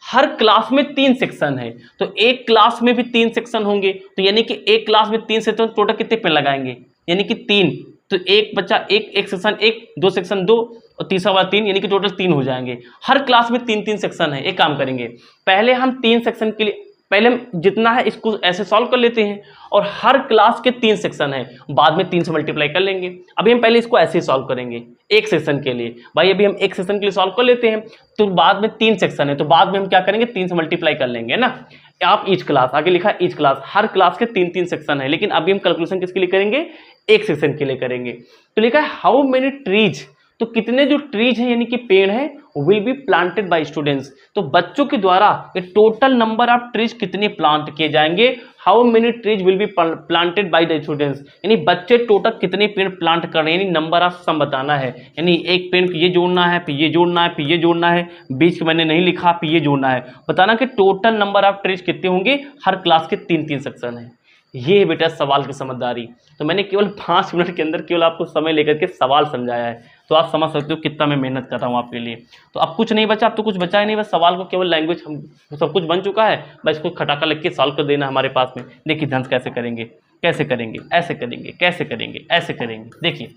हर क्लास में 3 सेक्शन है, तो एक क्लास में भी 3 सेक्शन होंगे, तो यानी कि एक क्लास में 3 सेक्शन, टोटल कितने पेड़ लगाएंगे, यानी कि 3, तो एक बच्चा एक सेक्शन 1, 2 सेक्शन 2 और तीसरा वाला 3, यानी कि टोटल 3 हो जाएंगे। हर क्लास में 3 सेक्शन है। एक काम करेंगे, पहले हम 3 सेक्शन के लिए, पहले हम जितना है इसको ऐसे सॉल्व कर लेते हैं, और हर क्लास के 3 सेक्शन है, बाद में 3 से मल्टीप्लाई कर लेंगे। अभी हम पहले इसको ऐसे ही सॉल्व करेंगे एक सेक्शन के लिए। भाई अभी हम एक सेक्शन के लिए सॉल्व कर लेते हैं, तो बाद में 3 सेक्शन है, तो बाद में हम क्या करेंगे, 3 से मल्टीप्लाई कर लेंगे, है ना। आप ईच क्लास, आगे लिखा ईच क्लास, हर क्लास के 3 सेक्शन है, लेकिन अभी हम कैलकुलेशन किसके लिए करेंगे, एक सेक्शन के लिए करेंगे। तो लिखा है हाउ मेनी ट्रीज, तो कितने जो ट्रीज हैं यानी कि पेड़ हैं, will be planted by students, तो बच्चों के द्वारा ये टोटल नंबर ऑफ ट्रीज कितने प्लांट किए जाएंगे, how many trees will be planted by the students, यानी बच्चे टोटल कितने पेड़ प्लांट कर रहे हैं, यानी नंबर ऑफ सम बताना है, यानी एक पेड़ पे ये जोड़ना है, फिर ये जोड़ना है, फिर ये जोड़ना है, बीच के मैंने नहीं लिखा, फिर ये जोड़ना है, बताना कि टोटल नंबर ऑफ ट्रीज कितने होंगे। हर क्लास के 3 सेक्शन है। ये है बेटा सवाल की समझदारी। तो मैंने केवल 5 मिनट के अंदर केवल आपको समय लेकर के सवाल समझाया है, तो आप समझ सकते हो कितना मैं मेहनत कर रहा हूँ आपके लिए। तो अब कुछ नहीं बचा, अब तो कुछ बचा ही नहीं, बस सवाल को केवल लैंग्वेज सब कुछ बन चुका है, बस इसको खटाखा लग के सॉल्व कर देना हमारे पास में। देखिए ध्यान से कैसे करेंगे, कैसे करेंगे, ऐसे करेंगे, कैसे करेंगे, ऐसे करेंगे, देखिए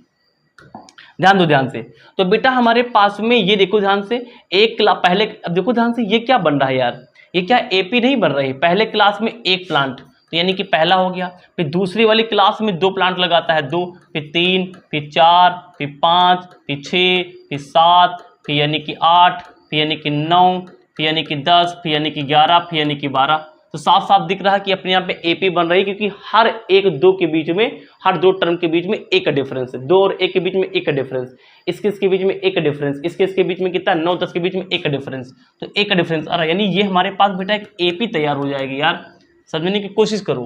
ध्यान दो ध्यान से। तो बेटा हमारे पास में ये देखो ध्यान से, एक क्लास पहले, अब देखो ध्यान से, ये क्या बन रहा है यार, ये क्या एपी नहीं बन रही, पहले क्लास में एक प्लांट, तो यानी कि पहला हो गया, फिर दूसरी वाली क्लास में 2 प्लांट लगाता है, 2, फिर 3, फिर 4, फिर 5, फिर 6, फिर 7, फिर यानी कि 8, फिर यानी कि 9, फिर यानी कि 10, फिर यानी कि 11, फिर यानी कि 12। तो साफ साफ दिख रहा है कि अपने यहाँ पे एपी बन रही है, क्योंकि हर एक दो के बीच में, हर दो टर्म के बीच में एक डिफरेंस है, 2 और 1 के बीच में एक डिफरेंस, इसके बीच में एक डिफरेंस, इसके बीच में कितना 9, 10 के बीच में एक डिफरेंस, तो एक डिफरेंस आ रहा है। यानी ये हमारे पास बेटा एक एपी तैयार हो जाएगी यार, समझने की कोशिश करो।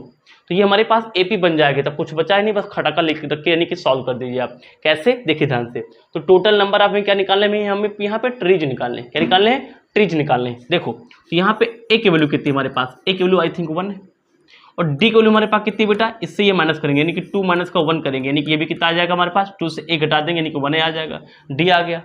तो ये हमारे पास एपी बन जाएगी, तब कुछ बचा ही नहीं, बस खटाका लिख के यानी कि सॉल्व कर दीजिए आप। कैसे, देखिए ध्यान से। तो टोटल नंबर आप क्या निकालने में, हमें यहाँ पे ट्रीज निकालने, क्या निकालने हैं, ट्रीज निकालने। देखो तो यहाँ पे ए की वैल्यू कितनी हमारे पास, ए की वैल्यू आई थिंक 1 है, और डी की वैल्यू हमारे पास कितनी बेटा, इससे ये माइनस करेंगे, यानी कि 2 माइनस का 1 करेंगे, यानी कि ये भी कितना आ जाएगा हमारे पास, 2 से 1 घटा देंगे, यानी कि 1 आ जाएगा, डी आ गया।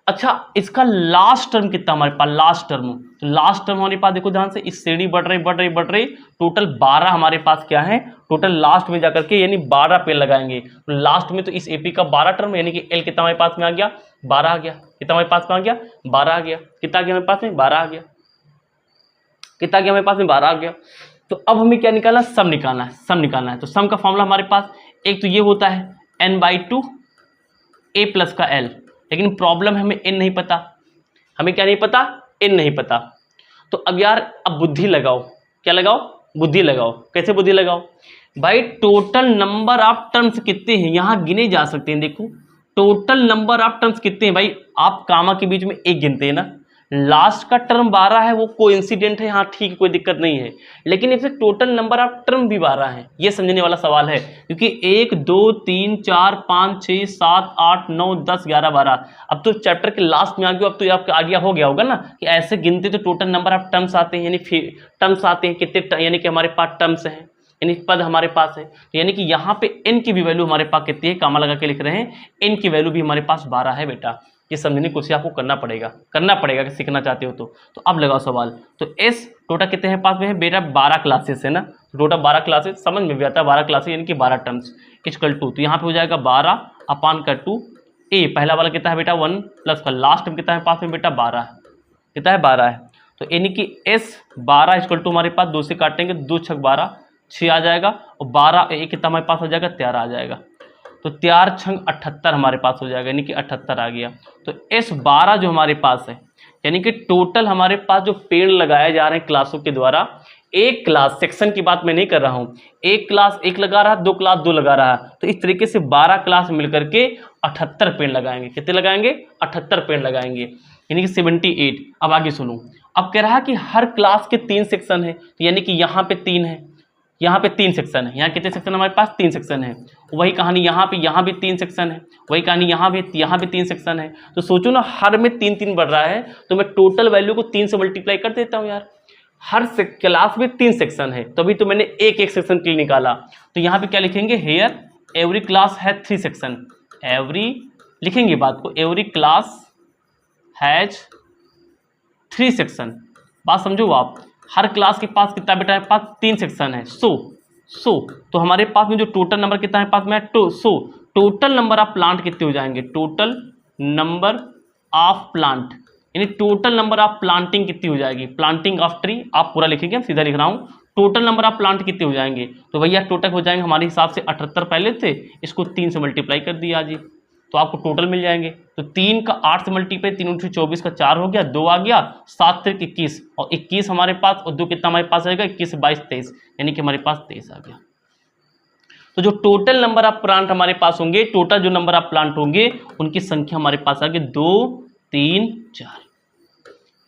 अच्छा, इसका लास्ट टर्म कितना हमारे पास, लास्ट टर्म, तो लास्ट टर्म हमारे पास देखो ध्यान से, इस श्रेणी बढ़ रही, टोटल 12 हमारे पास क्या है, टोटल लास्ट में जाकर के यानी 12 पेड़ लगाएंगे, तो लास्ट में तो इस एपी का 12 टर्म, यानी कि एल कितना हमारे पास में आ गया, 12 आ गया, कितना हमारे पास में आ गया, 12 आ गया, कितना आ गया हमारे पास में, 12 आ गया, कितना आ गया हमारे पास में, 12 आ गया। तो अब हमें क्या निकालना, सम निकालना है, सम निकालना है। तो सम का फॉर्मूला हमारे पास एक तो ये होता है n/2 a प्लस का l, लेकिन प्रॉब्लम है हमें n नहीं पता, हमें क्या नहीं पता, n नहीं पता। तो अब यार अब बुद्धि लगाओ, क्या लगाओ, बुद्धि लगाओ। कैसे बुद्धि लगाओ भाई, टोटल नंबर ऑफ टर्म्स कितने हैं यहाँ गिने जा सकते हैं। देखो टोटल नंबर ऑफ टर्म्स कितने हैं भाई, आप कामा के बीच में एक गिनते हैं ना, लास्ट का टर्म 12 है, वो कोइंसिडेंट है, हाँ ठीक है कोई दिक्कत नहीं है, लेकिन इससे टोटल नंबर ऑफ टर्म भी 12 है, ये समझने वाला सवाल है। क्योंकि 1 2 3 4 5 6 7 8 9 10 11 12, अब तो चैप्टर के लास्ट में आ गया, अब तो आपका आइडिया हो गया होगा ना कि ऐसे गिनते तो टोटल नंबर ऑफ टर्म्स आते हैं, यानी टर्म्स आते हैं कितने, यानी कि हमारे पास टर्म्स हैं, यानी पद हमारे पास है। तो यानी कि यहाँ पे n की भी वैल्यू हमारे पास कितनी है, कामा लगा के लिख रहे हैं, n की वैल्यू भी हमारे पास 12 है बेटा। ये समझने की कोशिश आपको करना पड़ेगा कि सीखना चाहते हो तो अब लगाओ सवाल। तो एस टोटल कितने हैं पास में है बेटा, 12 क्लासेस है ना, टोटल 12 क्लासेस, समझ में भी आता है 12 क्लासेस यानी कि 12 टर्म्स इक्वल टू, तो यहाँ पे हो जाएगा 12/2 ए, पहला वाला कितना है बेटा 1 प्लस का लास्ट टर्म कितना है पास में बेटा 12, कितना है 12 है। तो यानी कि एस 12 इक्वल टू हमारे पास 2 से काटेंगे, 2 6 12 6 आ जाएगा, और 12 एक कितना हमारे पास हो जाएगा 13 आ जाएगा, तो 4 छंग 78 हमारे पास हो जाएगा, यानी कि 78 आ गया। तो एस 12 जो हमारे पास है, यानी कि टोटल हमारे पास जो पेड़ लगाए जा रहे हैं क्लासों के द्वारा, एक क्लास सेक्शन की बात मैं नहीं कर रहा हूँ, एक क्लास एक लगा रहा है, 2 क्लास 2 लगा रहा है, तो इस तरीके से 12 क्लास मिलकर के 78 पेड़ लगाएंगे। कितने लगाएंगे, 78 पेड़ लगाएंगे, यानी कि 78। अब आगे सुनो, अब कह रहा है कि हर क्लास के 3 सेक्शन है, तो यानी कि यहाँ पे 3 है, यहाँ पे 3 सेक्शन है, यहाँ कितने सेक्शन हमारे पास 3 सेक्शन है। वही कहानी यहाँ भी 3 सेक्शन है, वही कहानी यहाँ भी 3 सेक्शन है। तो सोचो ना, हर में 3 3 बढ़ रहा है, तो मैं टोटल वैल्यू को 3 से मल्टीप्लाई कर देता हूँ यार। हर क्लास में 3 सेक्शन है, तभी तो मैंने एक सेक्शन के लिए निकाला। तो यहाँ पे क्या लिखेंगे, हेयर एवरी क्लास है 3 सेक्शन, एवरी लिखेंगे बात को, एवरी क्लास हैज 3 सेक्शन। बात समझो आप, हर क्लास के पास कितना बेटा है, पास 3 सेक्शन है। सो तो हमारे पास में जो टोटल नंबर कितना है पास में, टोटल नंबर ऑफ प्लांट कितने हो जाएंगे, टोटल नंबर ऑफ प्लांट, यानी टोटल नंबर ऑफ प्लांटिंग कितनी हो जाएगी, प्लांटिंग ऑफ ट्री, आप पूरा लिखेंगे, हम सीधा लिख रहा हूँ, टोटल नंबर ऑफ प्लांट कितने हो जाएंगे, तो भैया टोटल हो जाएंगे हमारे हिसाब से 78 पहले थे, इसको 3 से मल्टीप्लाई कर दिया जी, तो आपको टोटल मिल जाएंगे। तो 3 का 8 से मल्टीप्लाई, 3 × 24 का 4 हो गया, 2 आ गया, 7 × 21, और 21 हमारे पास, और 2 कितना हमारे पास आएगा, 21 22 23, यानी कि हमारे पास 23 आ गया। तो जो टोटल नंबर ऑफ प्लांट हमारे पास होंगे, टोटल जो नंबर ऑफ प्लांट होंगे उनकी संख्या हमारे पास आ गई 2 3 4,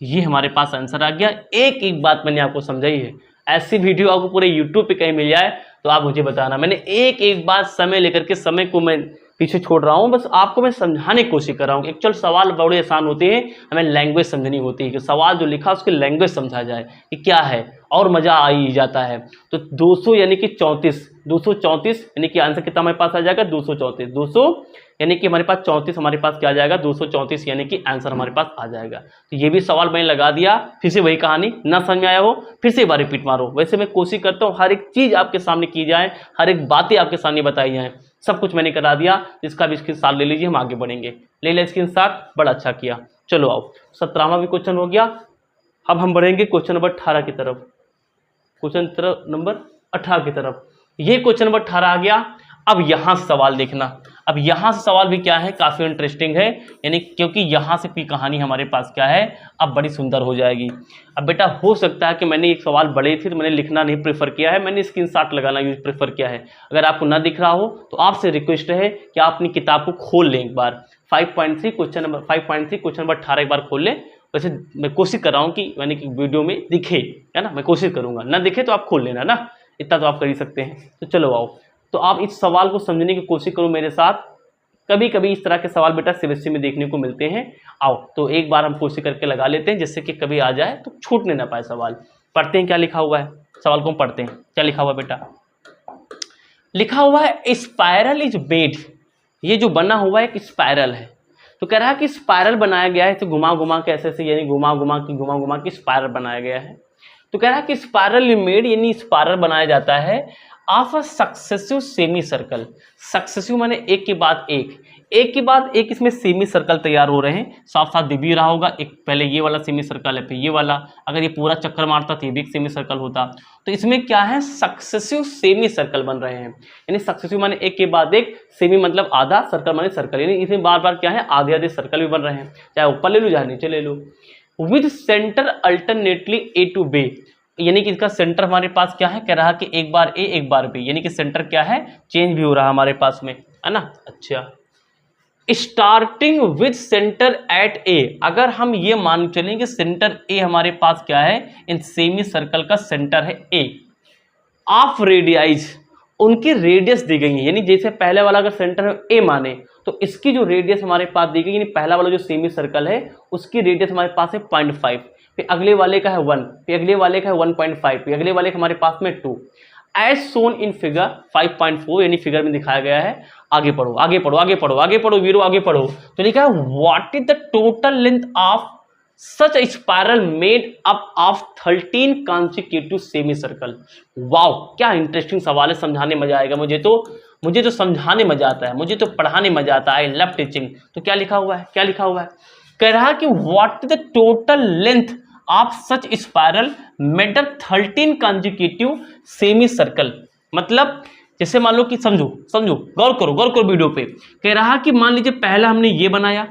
ये हमारे पास आंसर आ गया। एक बात मैंने आपको समझाई है, ऐसी वीडियो आपको पूरे यूट्यूब पे कहीं मिल जाए तो आप मुझे बताना। मैंने एक बात समय लेकर के समय को मैं पीछे छोड़ रहा हूँ, बस आपको मैं समझाने की कोशिश कर रहा हूँ। एक्चुअल सवाल बड़े आसान होते हैं, हमें लैंग्वेज समझनी होती है कि सवाल जो लिखा उसकी लैंग्वेज समझा जाए कि क्या है, और मज़ा आ ही जाता है। तो 200 यानी कि 234 यानी कि आंसर कितना हमारे पास आ जाएगा, 234, 200 यानी कि हमारे पास 34 हमारे पास क्या आ जाएगा, 234 यानी कि आंसर हमारे पास आ जाएगा। तो ये भी सवाल मैंने लगा दिया, फिर से वही कहानी, ना समझ में आया हो फिर से एक बार रिपीट मारो। वैसे मैं कोशिश करता हूँ हर एक चीज़ आपके सामने की जाए, हर एक बातें आपके सामने बताई जाएँ, सब कुछ मैंने करा दिया। इसका भी स्क्रीनशॉट ले लीजिए, हम आगे बढ़ेंगे। ले ले स्क्रीनशॉट, बड़ा अच्छा किया। चलो आओ, 17वां भी क्वेश्चन हो गया। अब हम बढ़ेंगे क्वेश्चन नंबर 18 की तरफ, क्वेश्चन नंबर 18 की तरफ। ये क्वेश्चन नंबर 18 आ गया। अब यहाँ सवाल देखना, अब यहाँ से सवाल भी क्या है, काफ़ी इंटरेस्टिंग है, यानी क्योंकि यहाँ से भी कहानी हमारे पास क्या है, अब बड़ी सुंदर हो जाएगी। अब बेटा हो सकता है कि मैंने एक सवाल बड़े थे तो मैंने लिखना नहीं प्रेफर किया है, मैंने स्क्रीनशॉट लगाना यूज प्रेफर किया है। अगर आपको ना दिख रहा हो तो आपसे रिक्वेस्ट है कि आप अपनी किताब को खोल लें एक बार, 5.3 क्वेश्चन नंबर 18 एक बार खोल लें। वैसे मैं कोशिश कर रहा हूँ कि यानी कि वीडियो में दिखे, है ना, मैं कोशिश करूँगा, ना दिखे तो आप खोल लेना ना, इतना तो आप कर ही सकते हैं। तो चलो आओ, तो आप इस सवाल को समझने की कोशिश करो मेरे साथ। कभी कभी इस तरह के सवाल बेटा सीबीएसई में देखने को मिलते हैं। आओ तो एक बार हम कोशिश करके लगा लेते हैं, जिससे कि कभी आ जाए तो छूटने ना पाए सवाल। पढ़ते हैं क्या लिखा हुआ है, सवाल को पढ़ते हैं। क्या लिखा हुआ बेटा, लिखा हुआ है स्पाइरल इज मेड, ये जो बना हुआ है एक स्पाइरल है। तो कह रहा है कि स्पाइरल बनाया गया है, तो घुमा घुमा के ऐसे यानी घुमा घुमा के स्पाइरल बनाया गया है। तो कह रहा है कि स्पाइरल मेड यानी स्पाइरल बनाया जाता है of a successive semi circle. Successive माने एक के बाद एक इसमें सेमी सर्कल तैयार हो रहे हैं। साफ साफ दिख भी रहा होगा, एक पहले ये वाला सेमी सर्कल है, फिर ये वाला, अगर ये पूरा चक्कर मारता तो ये भी एक सेमी सर्कल होता। तो इसमें क्या है, सक्सेसिव सेमी सर्कल बन रहे हैं। यानी सक्सेसिव माने एक के बाद एक, सेमी मतलब आधा, सर्कल माने सर्कल, यानी इसमें बार बार क्या है, आधे आधे सर्कल भी बन रहे हैं, चाहे ऊपर ले लो चाहे नीचे ले लो। With centre alternately A to B, यानी कि इसका सेंटर हमारे पास क्या है, कह रहा कि एक बार ए एक बार बी, यानी कि सेंटर क्या है, चेंज भी हो रहा है हमारे पास में, है ना। अच्छा, स्टार्टिंग विद सेंटर एट ए, अगर हम ये मान चलें कि सेंटर ए हमारे पास क्या है, इन सेमी सर्कल का सेंटर है ए, ऑफ रेडियाइज, उनकी रेडियस दी गई है, यानी जैसे पहले वाला अगर सेंटर है ए माने तो इसकी जो रेडियस हमारे पास दी गई, यानी पहला वाला जो सेमी सर्कल है उसकी रेडियस हमारे पास है 0.5, फिर अगले वाले का है 1, फिर अगले वाले का है 1.5, फिर अगले वाले का हमारे पास में 2, एज सोन इन फिगर 5.4, यानी फिगर में दिखाया गया है। आगे पढ़ो आगे पढ़ो आगे पढ़ो आगे पढ़ो वीरो आगे पढ़ो। तो लिखा है what is the total length of such a spiral made up of 13 consecutive semi circle. Wow क्या इंटरेस्टिंग सवाल है, समझाने मजा आएगा। मुझे तो समझाने मजा आता है, मुझे तो पढ़ाने मजा आता है, आई लव टीचिंग। तो क्या लिखा हुआ है, क्या लिखा हुआ है, कह रहा कि what is the total length of such spiral made up 13 consecutive semi circle. मतलब जैसे मान लो कि समझो गौर करो वीडियो पे। कह रहा कि मान लीजिए पहला हमने ये बनाया,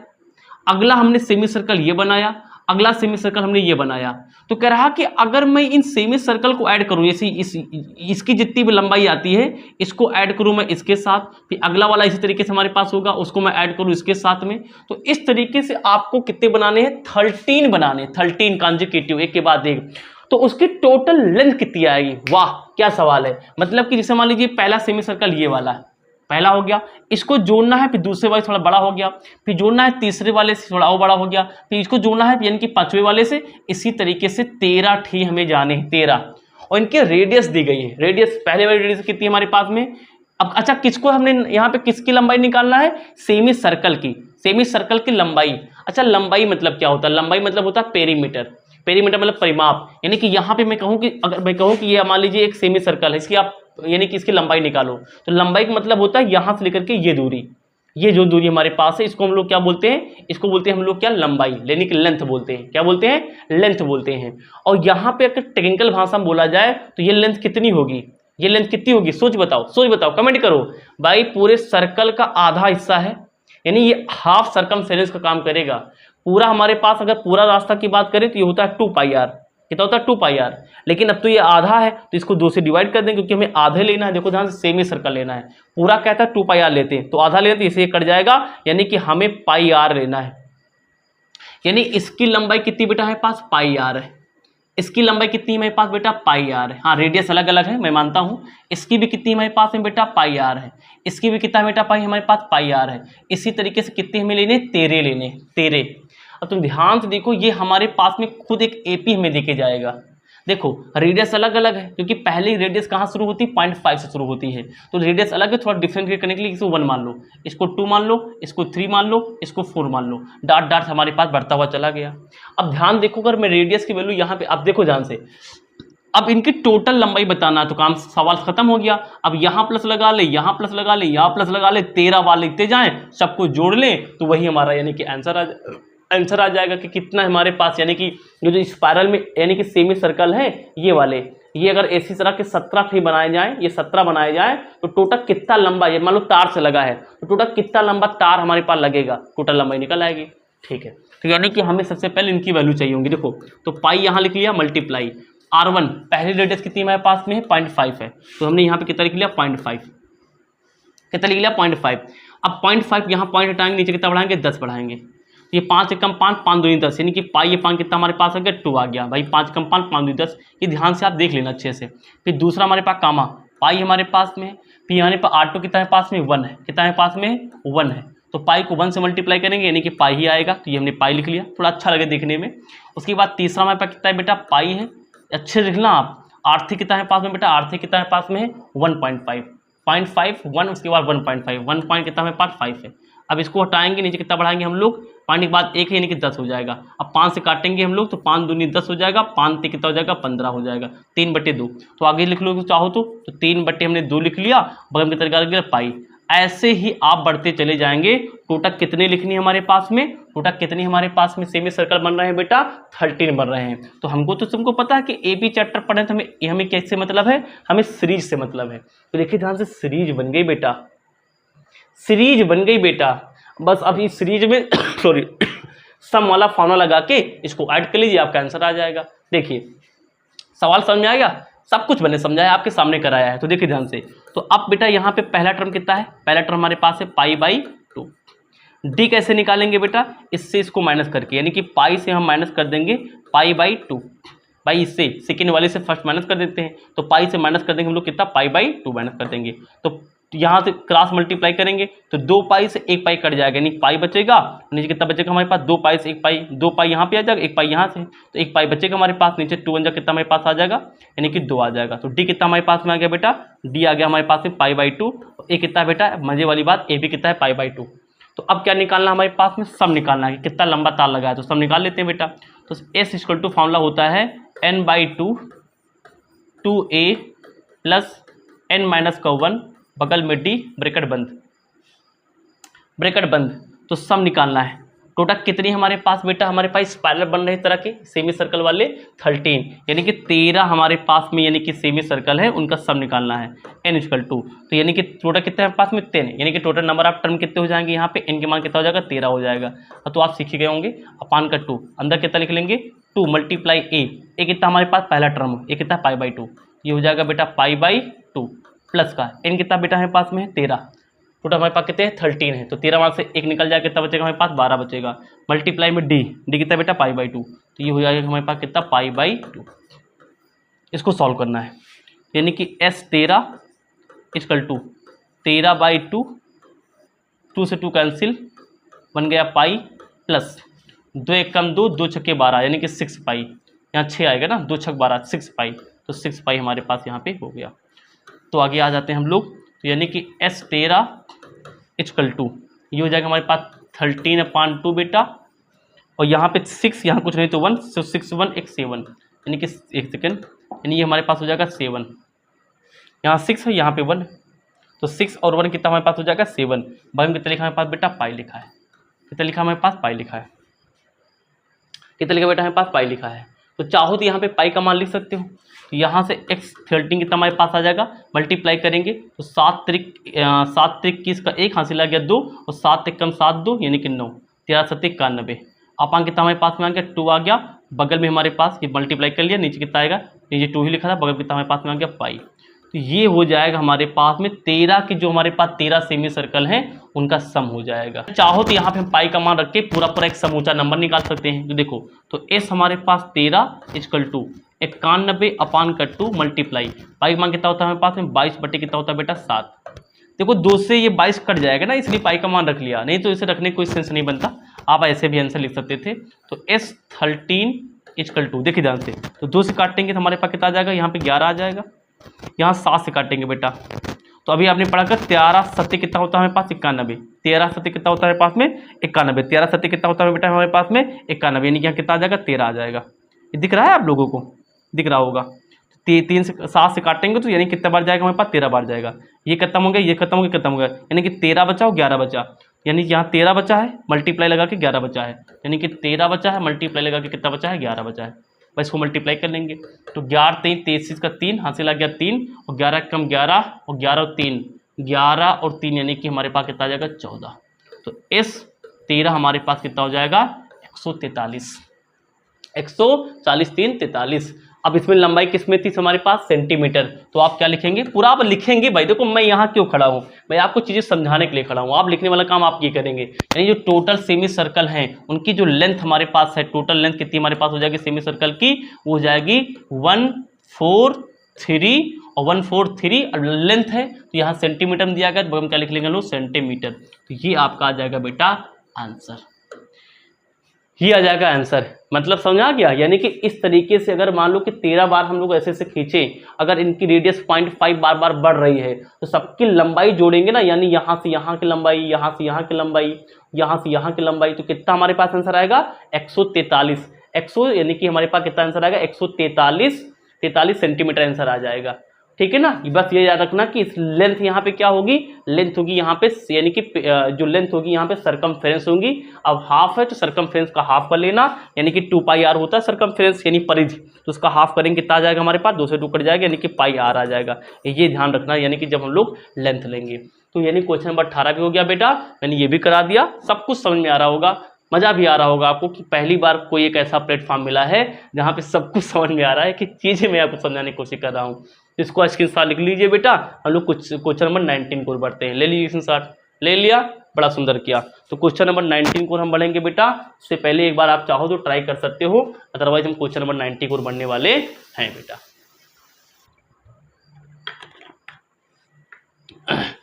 अगला हमने सेमी सर्कल ये बनाया, अगला सेमी सर्कल हमने ये बनाया। तो कह रहा कि अगर मैं इन सेमी सर्कल को ऐड करूं, जैसे इसकी जितनी भी लंबाई आती है इसको ऐड करूं मैं इसके साथ, फिर अगला वाला इसी तरीके से हमारे पास होगा, उसको मैं ऐड करूं इसके साथ में, तो इस तरीके से आपको कितने बनाने हैं, 13 बनाने, 13 कॉन्जिक्यूटिव, एक के बाद एक। तो उसकी टोटल लेंथ कितनी आएगी, वाह क्या सवाल है। मतलब कि जैसे मान लीजिए पहला सेमी सर्कल ये वाला है, पहला हो गया, इसको जोड़ना है, फिर दूसरे वाले से थोड़ा बड़ा हो गया, फिर जोड़ना है तीसरे वाले से थोड़ा और बड़ा हो गया, फिर इसको जोड़ना है यानी कि पांचवें वाले से। इसी तरीके से 13 ठी हमें जाने हैं, 13, और इनकी रेडियस दी गई है। रेडियस पहले वाली रेडियस कितनी है हमारे पास में। अब अच्छा किसको हमने यहाँ पे किसकी लंबाई निकालना है, सेमी सर्कल की, सेमी सर्कल की लंबाई। अच्छा लंबाई मतलब क्या होता है, लंबाई मतलब होता है पेरीमीटर, पेरीमीटर मतलब परिमाप। यानी कि यहाँ पे मैं कहूँ कि अगर मैं कहूँ कि ये मान लीजिए एक सेमी सर्कल है, इसकी आप यानी कि इसकी लंबाई निकालो, तो लंबाई का मतलब होता है यहाँ से लेकर के ये दूरी, ये जो दूरी हमारे पास है इसको हम लोग क्या बोलते हैं, इसको बोलते हैं हम लोग क्या, लंबाई, यानी कि लेंथ बोलते हैं। क्या बोलते हैं, लेंथ बोलते हैं। और यहाँ पे अगर टेक्निकल भाषा में बोला जाए तो ये लेंथ कितनी होगी, ये लेंथ कितनी होगी, सोच बताओ कमेंट करो भाई। पूरे सर्कल का आधा हिस्सा है, यानी ये हाफ सर्कमफेरेंस का काम करेगा। पूरा हमारे पास अगर पूरा रास्ता की बात करें तो ये होता है 2πr, कितना होता है 2πr, लेकिन अब तो ये आधा है तो इसको 2 से डिवाइड कर दें, क्योंकि हमें आधे लेना है। देखो ध्यान से, सेमी सर्कल लेना है, पूरा कहता है 2πr लेते हैं, तो आधा लेते हैं, इसे कट जाएगा, यानी कि हमें πr लेना है। यानी इसकी लंबाई कितनी बेटा हमारे पास, πr है। इसकी लंबाई कितनी हमारे पास बेटा, πr है। हाँ रेडियस अलग अलग है मैं मानता हूँ। इसकी भी कितनी हमारे पास में बेटा, πr है। इसकी भी कितना बेटा, पाई हमारे पास πr है। इसी तरीके से कितने हमें लेने, 13 लेने, 13। अब तुम ध्यान से देखो, ये हमारे पास में खुद एक एपी हमें देके जाएगा। देखो रेडियस अलग अलग है, क्योंकि पहले रेडियस कहाँ शुरू होती है, 0.5 से शुरू होती है, तो रेडियस अलग है। थोड़ा डिफरेंशिएट करने के लिए इसको 1 मान लो, इसको 2 मान लो, इसको 3 मान लो, इसको 4 मान लो, डाट डाट हमारे पास बढ़ता हुआ चला गया। अब ध्यान देखो, अगर मैं रेडियस की वैल्यू यहाँ पे, अब देखो ध्यान से, अब इनकी टोटल लंबाई बताना है, तो काम सवाल खत्म हो गया। अब यहाँ प्लस लगा ले, यहाँ प्लस लगा ले, यहाँ प्लस लगा ले, 13 बार लिखते जाएं, सबको जोड़ लें, तो वही हमारा यानी कि आंसर आ जाएगा कि कितना हमारे पास, यानी कि जो स्पाइरल में यानी कि सेमी सर्कल है ये वाले, ये अगर इसी तरह के 17 ट्री बनाए जाएं, ये 17 बनाए जाएं तो टोटल कितना लंबा, ये मान लो तार से लगा है तो टोटल कितना लंबा तार हमारे पास लगेगा, टोटल लंबाई निकल आएगी। ठीक है, तो यानी कि हमें सबसे पहले इनकी वैल्यू चाहिए होंगी। देखो तो पाई यहाँ लिख लिया, मल्टीप्लाई R1 पहली रेडियस कितनी हमारे पास में है 0.5 है, तो हमने यहाँ पे कितना लिख लिया 0.5, कितना लिख लिया 0.5। अब 0.5 यहाँ पॉइंट हटाएंगे, नीचे कितना बढ़ाएंगे 10 बढ़ाएंगे, ये 5 एकम 5, 5 दूनी 10, यानी कि पाई ये 5 कितना हमारे पास आ गया 2 आ गया भाई, 5 एकम 5, 5 दूनी 10, ये ध्यान से आप देख लेना अच्छे से। फिर दूसरा हमारे पास कामा, पाई हमारे पास में, फिर यहाँ पर R2 कितना है पास में 1 है, कितना है पास में 1 है, तो पाई को 1 से मल्टीप्लाई करेंगे यानी कि पाई ही आएगा, तो ये हमने पाई लिख लिया, थोड़ा अच्छा लगे देखने में। उसके बाद तीसरा हमारे पास कितना है बेटा पाई है, अच्छे से लिखना आप। R3 कितना है पास में बेटा, R3 कितना है पास में है 1.5, 0.5 1, उसके बाद 1.5, 1 पॉइंट कितना हमारे पास 5 है। अब इसको हटाएंगे, नीचे कितना बढ़ाएंगे हम लोग, पॉइंट के बाद 1 है यानी कि 10 हो जाएगा। अब 5 से काटेंगे हम लोग तो 5 दूनी 10 हो जाएगा, 5 कितना हो जाएगा 15 हो जाएगा, 3/2। तो आगे लिख लो चाहो तो 3/2 हमने 2 लिख लिया, बगल में कितना लग गया पाई। ऐसे ही आप बढ़ते चले जाएंगे। टोटल कितने लिखनी है हमारे पास में, टोटल कितनी हमारे पास में सेमी सर्कल बन रहे हैं बेटा 13 बन रहे हैं। तो हमको तो तुमको पता है कि AP चैप्टर पढ़े तो हमें कैसे मतलब है, हमें सीरीज से मतलब है। तो देखिए ध्यान से सीरीज बन गई बेटा, सीरीज बन गई बेटा। बस अब इस सीरीज में सॉरी सम वाला फॉर्मूला लगा के इसको ऐड कर लीजिए, आपका आंसर आ जाएगा। देखिए सवाल समझ में आ गया, सब कुछ मैंने समझाया आपके सामने कराया है। तो देखिए ध्यान से, तो अब बेटा यहाँ पे पहला टर्म कितना है, पहला टर्म हमारे पास है π/2। डी कैसे निकालेंगे बेटा, इससे इसको माइनस करके, यानी कि पाई से हम माइनस कर देंगे π/2, पाई इससे सेकेंड वाले से फर्स्ट माइनस कर देते हैं, तो पाई से माइनस कर देंगे हम लोग कितना π/2 माइनस कर देंगे। तो यहाँ से क्रॉस मल्टीप्लाई करेंगे तो 2 पाई से 1 पाई कट जाएगा, यानी पाई बचेगा, नीचे कितना बचेगा हमारे पास 2 पाई से 1 पाई, 2 पाई यहाँ पे आ जाएगा, 1 पाई यहाँ से, तो 1 पाई बचेगा हमारे पास, नीचे 2 1 कितना हमारे पास आ जाएगा, यानी कि 2 आ जाएगा। तो डी कितना हमारे पास में आ गया बेटा, डी आ गया हमारे पास में π/2। ए कितना है बेटा, मजे वाली बात, ए भी कितना है π/2। तो अब क्या निकालना हमारे पास में, सम निकालना है, कितना लंबा तार लगा है, तो सम निकाल लेते हैं बेटा। तो एस इक्वल टू फॉर्मूला होता है n/2 2a प्लस n-1 बगल में डी, ब्रैकेट बंद, ब्रैकेट बंद। तो सम निकालना है, टोटल कितनी हमारे पास बेटा, हमारे पास स्पाइरल बन रहे तरह के सेमी सर्कल वाले 13, यानी कि 13 हमारे पास में, यानी कि सेमी सर्कल है उनका सम निकालना है n = 2। तो यानी कि टोटल कितने हमारे पास में 10, यानी कि टोटल नंबर ऑफ टर्म कितने हो जाएंगे, यहाँ पे n के मान कितना हो जाएगा 13 हो जाएगा। तो आप सीख गए होंगे, अपान का 2 अंदर कितना लिख लेंगे 2 मल्टीप्लाई ए कितना हमारे पास पहला टर्म, ए कितना π/2, ये हो जाएगा बेटा π/2 प्लस का n कितना बेटा हमारे पास में है 13, टोटल हमारे पास कितने हैं 13 है, तो 13 वहाँ से 1 निकल जाएगा, कितना बचेगा हमारे पास 12 बचेगा, मल्टीप्लाई में डी, डी कितना बेटा π/2, तो ये हो जाएगा हमारे पास कितना π/2। इसको सॉल्व करना है, यानी कि S13 = 13/2, 2 से 2 कैंसिल, बन गया पाई, प्लस 2 1 कम 2, 2 छक्के 12, यानी कि 6 पाई, यहाँ 6 आएगा ना, 2 छक 12 6 पाई, तो 6 पाई हमारे पास यहाँ पे हो गया। तो आगे आ जाते हैं हम लोग, तो यानी कि S13 = ये हो जाएगा हमारे पास 13/2 बेटा, और यहाँ पे 6, यहाँ कुछ नहीं तो 1, तो 6 1 1 7, यानी कि 1 सेकेंड, यानी ये हमारे पास हो जाएगा 7, यहाँ 6 है यहाँ पे 1, तो 6 और 1 कितना हमारे पास हो जाएगा 7, बगल में कितना लिखा हमारे पास बेटा पाई लिखा है, कितना लिखा हमारे पास पाई लिखा है, कितना लिखा बेटा हमारे पास पाई लिखा है। तो चाहो तो यहाँ पे पाई का मान लिख सकते हो, तो यहाँ से x13 कितना हमारे पास आ जाएगा, मल्टीप्लाई करेंगे तो 7 त्रिक 21 का 1 हासिल आ गया 2, और 7 1 कम 7 2, यानी कि 9, 13 7 91, अपान कितना हमारे पास में आ गया 2 आ गया, बगल में हमारे पास ये मल्टीप्लाई कर लिया, नीचे कितना आएगा, नीचे 2 ही लिखा था, बगल कितना हमारे पास में आ गया पाई। तो ये हो जाएगा हमारे पास में 13 के, जो हमारे पास 13 सेमी सर्कल हैं उनका सम हो जाएगा। चाहो तो यहाँ पे हम पाई का मान रख के पूरा एक समूचा नंबर निकाल सकते हैं। तो देखो, तो एस हमारे पास 13 = 91/2 मल्टीप्लाई, पाई का मान कितना होता है हमारे पास में 22 कितना होता है बेटा 7। देखो 2 से ये 22 कट जाएगा ना, इसलिए पाई का मान रख लिया, नहीं तो इसे रखने कोई सेंस नहीं बनता, आप ऐसे भी आंसर लिख सकते थे। तो S13 = देखिए ध्यान से, तो 2 से काटेंगे तो हमारे पास कितना आ जाएगा, यहाँ पे 11 आ जाएगा, यहाँ 7 से काटेंगे बेटा, तो अभी आपने पढ़ा कर 13 7 कितना होता है हमारे पास 91, 13 7 कितना होता है हमारे पास में 91, 13 7 कितना होता है बेटा हमारे पास में 91, यानी कि यहाँ कितना आ जाएगा 13 आ जाएगा। ये दिख रहा है आप लोगों को, दिख रहा होगा। 3 से 7 से काटेंगे तो यानी कितना बार जाएगा हमारे पास 13 बार जाएगा, ये खत्म हो गया, ये खत्म हो गया, खत्म हो गया, यानी कि 13 बचा और 11 बचा, यानी कि यहाँ 13 बचा है, मल्टीप्लाई लगा के 11 बचा है, यानी कि 13 बचा है, मल्टीप्लाई लगा के कितना बचा है 11 बचा है। बस इसको मल्टीप्लाई कर लेंगे। तो 11 3 33 का 3 हासिल आ गया 3 और 11 कम 11 और 11 और 3 11 और 3 यानी कि हमारे पास कितना आ जाएगा 14। तो इस 13 हमारे पास कितना हो जाएगा 143, 140 3 43। अब इसमें लंबाई किसमें थी हमारे पास सेंटीमीटर, तो आप क्या लिखेंगे पूरा आप लिखेंगे भाई। देखो मैं यहाँ क्यों खड़ा हूँ, मैं आपको चीजें समझाने के लिए खड़ा हूँ, आप लिखने वाला काम आप ये करेंगे। यानी जो टोटल सेमी सर्कल हैं उनकी जो लेंथ हमारे पास है, टोटल लेंथ कितनी हमारे पास हो जाएगी सेमी सर्कल की, वो हो जाएगी 143 और 143 लेंथ है, तो यहाँ सेंटीमीटर में दिया गया तो हम क्या लिख लेंगे लोग सेंटीमीटर। तो ये आपका आ जाएगा बेटा आंसर, ये आ जाएगा आंसर। मतलब समझा गया। यानी कि इस तरीके से अगर मान लो कि 13 बार हम लोग ऐसे खींचे, अगर इनकी रेडियस 0.5 बार बार बढ़ रही है तो सबकी लंबाई जोड़ेंगे ना, यानी यहाँ से यहाँ की लंबाई, यहाँ से यहाँ की लंबाई, यहाँ से यहाँ की लंबाई, तो कितना हमारे पास आंसर आएगा 143। 100 यानी कि हमारे पास कितना आंसर आएगा 143 सेंटीमीटर आंसर आ जाएगा। ठीक है ना। बस ये याद रखना कि इस लेंथ यहाँ पे क्या होगी, लेंथ होगी यहाँ पे, यानी कि जो लेंथ होगी यहाँ पे सरकमफेरेंस होगी। अब हाफ है तो सरकमफेरेंस का हाफ कर लेना, यानी कि 2πr होता है सरकमफेरेंस यानी परिधि, तो उसका हाफ करेंगे कितना आ जाएगा हमारे पास 2 से 2 कट जाएगा, यानी कि πr आ जाएगा। ये ध्यान रखना, यानी कि जब हम लोग लेंथ लेंगे। तो यानी क्वेश्चन नंबर 18 भी हो गया बेटा, मैंने ये भी करा दिया। सब कुछ समझ में आ रहा होगा, मज़ा भी आ रहा होगा आपको कि पहली बार कोई एक ऐसा प्लेटफॉर्म मिला है जहाँ पे सब कुछ समझ में आ रहा है कि चीज़ें मैं आपको समझाने की कोशिश कर रहा हूँ। इसको स्क्रीनशॉट लिख लीजिए बेटा। हम लोग कुछ क्वेश्चन नंबर 19 को बढ़ते हैं। ले लीजिए स्क्रीनशॉट, ले लिया, बड़ा सुंदर किया। तो क्वेश्चन नंबर 19 को हम बढ़ेंगे बेटा। उससे पहले एक बार आप चाहो तो ट्राई कर सकते हो, अदरवाइज हम क्वेश्चन नंबर 90 को बढ़ने वाले हैं बेटा।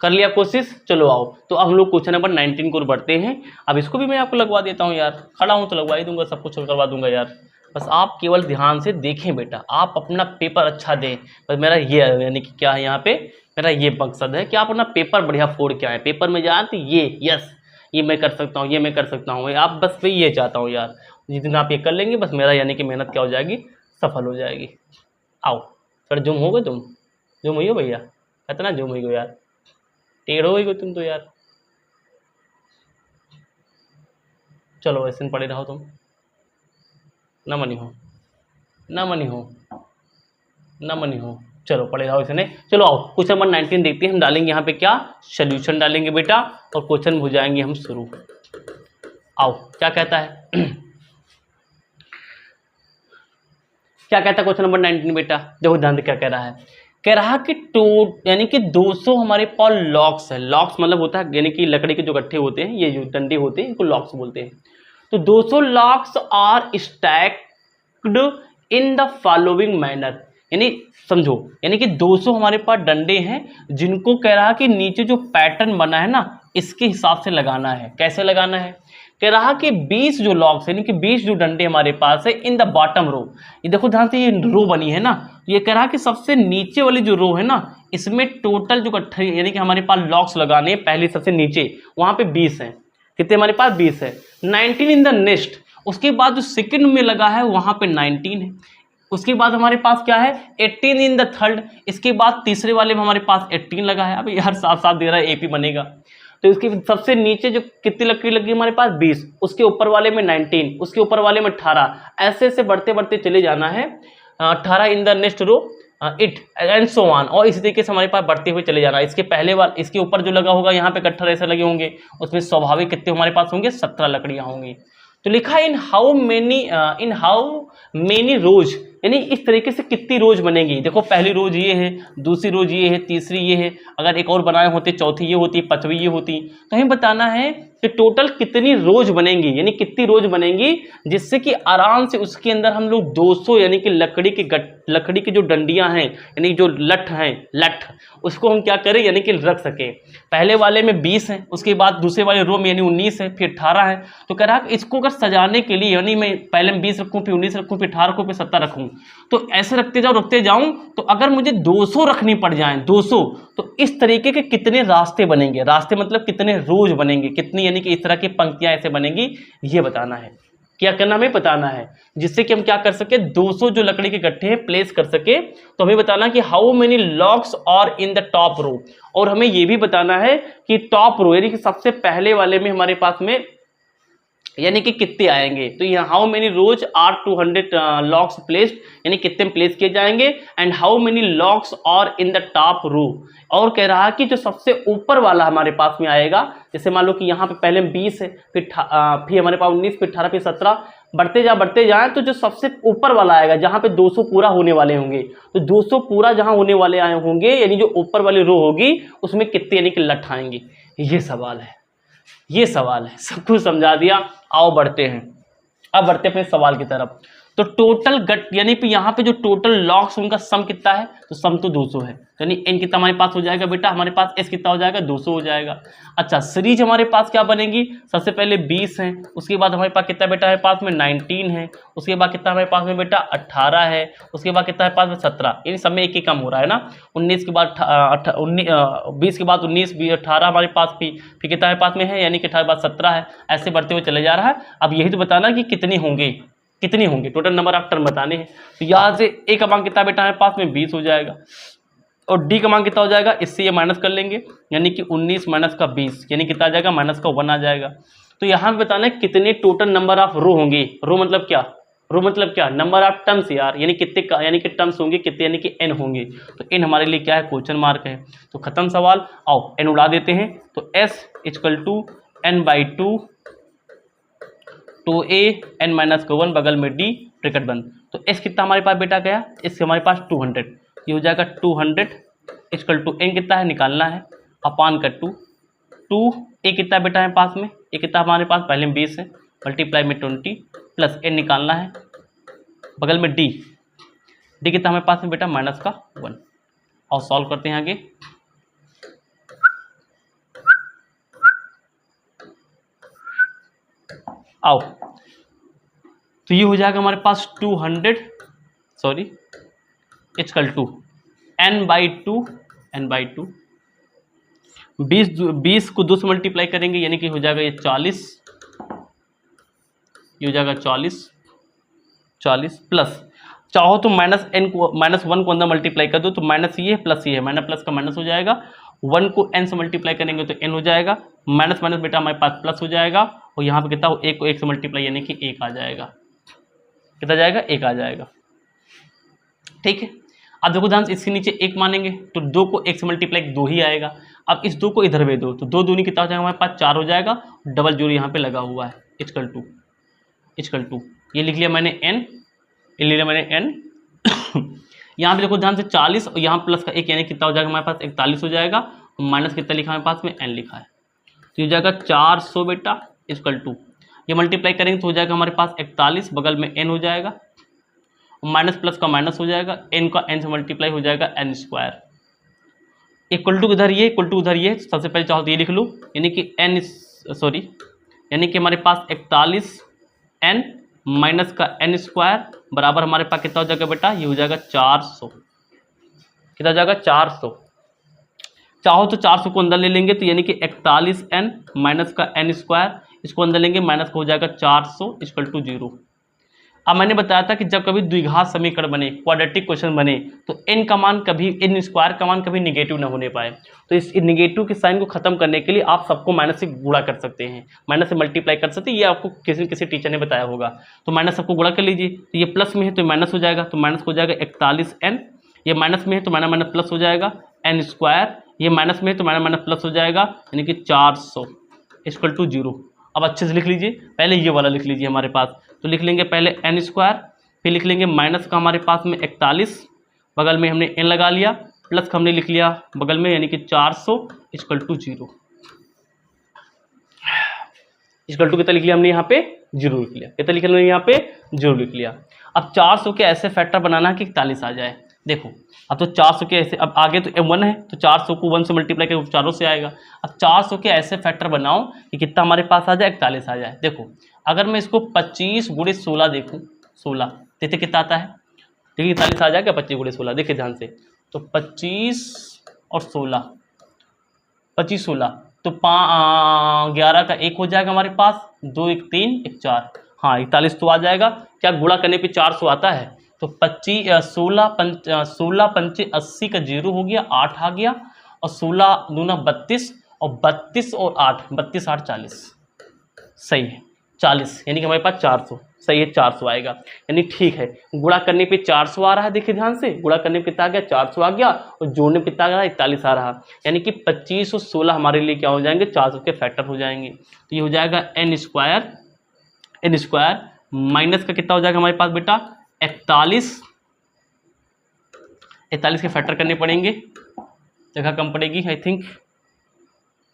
कर लिया कोशिश, चलो आओ। तो अब हम लोग क्वेश्चन नंबर 19 को बढ़ते हैं। अब इसको भी मैं आपको लगवा देता हूँ यार, खड़ा हूँ तो लगवा ही दूंगा, सब कुछ करवा दूंगा यार। बस आप केवल ध्यान से देखें बेटा, आप अपना पेपर अच्छा दें। बस मेरा ये यानी कि क्या है यहाँ पे, मेरा ये मकसद है कि आप अपना पेपर बढ़िया फोड़ के आए। पेपर में जाए तो ये यस ये मैं कर सकता हूँ, ये मैं कर सकता हूँ, आप बस मैं ये चाहता हूँ यार। जिस दिन आप ये कर लेंगे बस मेरा यानी कि मेहनत क्या हो जाएगी, सफल हो जाएगी। आओ सर, जुम हो गए तुम, जुम हुई हो भैया, इतना जुम हुई हो यार, टेढ़ो हुई हो तुम तो यार। चलो ऐसे पड़े रहो तुम, न मनी हो, न मनी हो, न मनी हो, चलो पड़े रहो इसने। चलो आओ क्वेश्चन नंबर 19 देखते हैं। हम डालेंगे यहाँ पे क्या, सोल्यूशन डालेंगे बेटा, और क्वेश्चन हो जाएंगे हम शुरू। आओ क्या कहता है क्या कहता है क्वेश्चन नंबर 19 बेटा, देखो ध्यान से क्या कह रहा है। कह रहा कि यानी कि 200 हमारे पास लॉक्स है। लॉक्स मतलब होता है यानी कि लकड़ी के जो गट्ठे होते हैं, ये जो डंडे होते हैं इनको लॉक्स बोलते हैं। तो 200 logs are stacked in the following manner, यानी समझो, यानी कि 200 हमारे पास डंडे हैं जिनको कह रहा कि नीचे जो पैटर्न बना है ना इसके हिसाब से लगाना है। कैसे लगाना है, कह रहा कि 20 जो लॉक्स यानी कि 20 जो डंडे हमारे पास है इन द बॉटम रो। ये देखो ध्यान से, ये रो बनी है ना, ये कह रहा कि सबसे नीचे वाली जो रो है ना इसमें टोटल जो गट्ठे यानी कि हमारे पास लॉक्स लगाने पहले सबसे नीचे वहां पे 20 हैं। कितने हमारे पास 20 है। 19 इन द नेक्स्ट, उसके बाद जो सेकंड में लगा है वहां पे 19 है। उसके बाद हमारे पास क्या है 18 इन द थर्ड, इसके बाद तीसरे वाले में हमारे पास 18 लगा है। अब यार साफ साफ दे रहा है एपी बनेगा। तो इसके सबसे नीचे जो कितनी लकड़ी लगी हमारे पास 20, उसके ऊपर वाले में 19, उसके ऊपर वाले में 18, ऐसे ऐसे बढ़ते बढ़ते चले जाना है। 18 in the next row it and so on, और इसी तरीके से हमारे पास बढ़ते हुए चले जाना। इसके पहले वाल इसके ऊपर जो लगा होगा यहाँ पे कट्ठर ऐसे लगे होंगे, उसमें स्वाभाविक कितने हमारे पास होंगे 17 लकड़ियाँ होंगी। तो लिखा है इन हाउ मेनी रोज, यानी इस तरीके से कितनी रोज बनेगी। देखो पहली रोज ये है, दूसरी रोज ये है, तीसरी ये है, अगर एक और बनाए होते चौथी ये होती, पांचवी ये होती। तो हमें बताना है कि टोटल कितनी रोज बनेंगी, यानी कितनी रोज बनेंगी जिससे कि आराम से उसके अंदर हम लोग 200 यानी कि लकड़ी की जो डंडियां हैं यानी जो लठ उसको हम क्या करें यानी कि रख सके। पहले वाले में 20 है, उसके बाद दूसरे वाले रो में यानी 19 है, फिर 18 है। तो कह रहा इसको अगर सजाने के लिए यानी मैं पहले में 20 रखूँ, फिर 19 रखूँ, फिर 18 रखूँ, फिर 17 रखूँ, तो ऐसे रखते जाऊं तो अगर मुझे 200 रखनी पड़ जाए 200, तो इस तरीके के कितने रास्ते बनेंगे। रास्ते मतलब कितने रोज बनेंगे, कितनी यानी कि इस तरह की पंक्तियां ऐसे बनेंगी, ये बताना है। क्या करना हमें बताना है, जिससे कि हम क्या कर सके 200 जो लकड़ी के गट्ठे हैं प्लेस कर सके। तो हमें बताना कि how many logs are in the top row, और हमें ये भी बताना है कि टॉप रो यानी कि सबसे पहले वाले में हमारे पास में यानी कि कितने आएंगे। तो यहाँ how many rows are 200 logs placed, यानी कितने प्लेस किए जाएंगे, and how many logs are in the top row. और कह रहा है कि जो सबसे ऊपर वाला हमारे पास में आएगा, जैसे मान लो कि यहाँ पे पहले 20 है, फिर हमारे पास 19, फिर 18, फिर 17, बढ़ते जाए, तो जो सबसे ऊपर वाला आएगा जहाँ पे 200 पूरा होने वाले होंगे, तो 200 पूरा जहाँ होने वाले आए होंगे, यानी जो ऊपर वाली रो होगी उसमें कितने यानी कि लठ आएंगे। ये सवाल है, ये सवाल है, सब कुछ समझा दिया। आओ बढ़ते हैं, अब बढ़ते अपने सवाल की तरफ। तो टोटल गट यानी कि यहाँ पे जो टोटल लॉक्स उनका सम कितना है, तो सम तो 200 है, यानी n कितना हमारे पास हो जाएगा बेटा, हमारे पास s कितना हो जाएगा, 200 हो जाएगा। अच्छा सीरीज हमारे पास क्या बनेगी, सबसे पहले 20 है, उसके बाद हमारे पास कितना बेटा हमारे पास में 19 है, उसके बाद कितना हमारे पास में बेटा 18 है, उसके बाद कितना हमारे पास में 17, यानी सब में एक ही कम हो रहा है ना। 19 के बाद 20 के बाद 19, 18 हमारे पास फिर कितना हमारे पास में है, यानी कि 18 के बाद 17 है, ऐसे बढ़ते हुए चले जा रहा है। अब यही तो बताना कि कितनी होंगे, टोटल नंबर ऑफ टर्म बताने हैं। तो यहाँ से ए का मान कितना बेटा हमारे पास में 20 हो जाएगा, और डी का मान कितना हो जाएगा, इससे ये माइनस कर लेंगे, यानी कि 19 माइनस का 20, यानी कितना आ जाएगा, माइनस का 1 आ जाएगा। तो यहाँ पे बताना है कितने टोटल नंबर ऑफ रो होंगे। रो मतलब क्या, नंबर ऑफ टर्म्स यार, यानी कितने यानी कि टर्म्स होंगे कितने, यानी कि n होंगे। तो n हमारे लिए क्या है, क्वेश्चन मार्क है। तो खत्म सवाल। आओ n उड़ा देते हैं। तो s equal to n/2 2a n-1 बगल में d ब्रैकेट बंद। तो s कितना हमारे पास बेटा गया, s हमारे पास 200, ये हो जाएगा 200 इक्वल टू n कितना है निकालना है, अपान का 2 a कितना बेटा है पास में, a कितना हमारे पास पहले में 20 है, मल्टीप्लाई में 20 प्लस n निकालना है, बगल में d कितना हमारे पास में बेटा माइनस का 1। और सॉल्व करते हैं आगे। आओ तो ये हो जाएगा हमारे पास 200 इक्वल टू n/2 20 को 2 से मल्टीप्लाई करेंगे, यानी कि हो जाएगा ये 40, ये हो जाएगा 40 प्लस, चाहो तो -1 को अंदर मल्टीप्लाई कर दो, तो माइनस ये प्लस ये है, माइनस प्लस का माइनस हो जाएगा, 1 को n से मल्टीप्लाई करेंगे तो n हो जाएगा, माइनस बेटा हमारे पास प्लस हो जाएगा, और यहाँ पे कितना हो, 1 को 1 से मल्टीप्लाई यानी कि 1 आ जाएगा, कितना जाएगा, 1 आ जाएगा। ठीक है, अब देखो ध्यान से, इसके नीचे 1 मानेंगे तो 2 को 1 से मल्टीप्लाई 2 ही आएगा। अब इस 2 को इधर भेज दो, तो 2 दूनी कितना हो जाएगा हमारे पास 4 हो जाएगा, डबल जीरो यहाँ पे लगा हुआ है, इक्वल टू ये लिख लिया मैंने n, ये लिख लिया मैंने n यहाँ पे देखो ध्यान से 40 और यहाँ प्लस का 1 यानी कितना हो जाएगा हमारे पास 41 हो जाएगा, माइनस कितना लिखा हमारे पास में n लिखा है, तो ये जाएगा 400 बेटा इक्वल टू, ये मल्टीप्लाई करेंगे तो हो जाएगा हमारे पास 41, बगल में n हो जाएगा, माइनस प्लस का माइनस हो जाएगा, n का n से मल्टीप्लाई हो जाएगा n², इक्वल टू इधर ये, इक्वल टू उधर ये, सबसे पहले चाहो तो ये लिख लो, यानी कि यानी कि हमारे पास 41n माइनस का n² बराबर हमारे पास कितना हो जाएगा बेटा, ये हो जाएगा 400, कितना हो जाएगा 400। चाहो तो 400 को अंदर ले लेंगे, तो यानी कि 41n माइनस का n², इसको अंदर लेंगे, माइनस का हो जाएगा 400 इक्वल टू 0। अब मैंने बताया था कि जब कभी द्विघात समीकरण बने, क्वाड्रेटिक क्वेश्चन बने, तो n का मान कभी, n² का मान कभी निगेटिव ना होने पाए। तो इस निगेटिव के साइन को खत्म करने के लिए आप सबको माइनस से गुणा कर सकते हैं, माइनस से मल्टीप्लाई कर सकते हैं, ये आपको किसी टीचर ने बताया होगा। तो माइनस सबको गुणा कर लीजिए, तो ये प्लस में है तो माइनस हो जाएगा, तो माइनस हो जाएगा 41n, ये माइनस में है तो माइनस प्लस हो जाएगा n², ये माइनस में है तो माइनस प्लस हो जाएगा, यानी कि 400 इक्वल टू 0। अब अच्छे से लिख लीजिए, पहले ये वाला लिख लीजिए हमारे पास, तो लिख लेंगे पहले n², फिर लिख लेंगे माइनस का हमारे पास में 41, बगल में हमने n लगा लिया, प्लस का हमने लिख लिया बगल में, यानी कि 400 इक्वल टू 0, इक्वल टू कितना लिख लिया हमने यहाँ पे 0 लिख लिया, कितना लिख लिया यहाँ पे 0 लिख लिया। अब 400 के ऐसे फैक्टर बनाना कि 41 आ जाए। देखो अब तो 400 के ऐसे, अब आगे तो m1 है तो 400 को 1 से मल्टीप्लाई करके 400 से आएगा। अब 400 के ऐसे फैक्टर बनाओ कि कितना हमारे पास आ जाए, 41 आ जाए। देखो अगर मैं इसको 25 × 16 देखूँ, 16 देखते कितना आता है, देखिए 41 आ जाएगा 25 × 16, देखिए ध्यान से, तो 25 और 16, 25 16 तो 11 का 1 हो जाएगा हमारे पास, 2 1 3 1 4, हाँ 41 तो आ जाएगा। क्या गुणा करने पे 400 आता है, तो 16 पंचे 80 का 0 हो गया, 8 आ गया, और 16 दूना 32, और 32 और 8 32 8 40, सही है। 40, यानी कि हमारे पास 400, सही है 400 आएगा, यानी ठीक है। गुणा करने पे 400 आ रहा है, देखिए ध्यान से, गुणा करने पे कितना आ गया 400 आ गया, और जोड़ने पे कितना आ गया 41 आ रहा, यानी कि 25 और 16 हमारे लिए क्या हो जाएंगे, 400 के फैक्टर हो जाएंगे। तो ये हो जाएगा n स्क्वायर माइनस का कितना हो जाएगा हमारे पास बेटा 41 के फैक्टर करने पड़ेंगे, जगह कम पड़ेगी, आई थिंक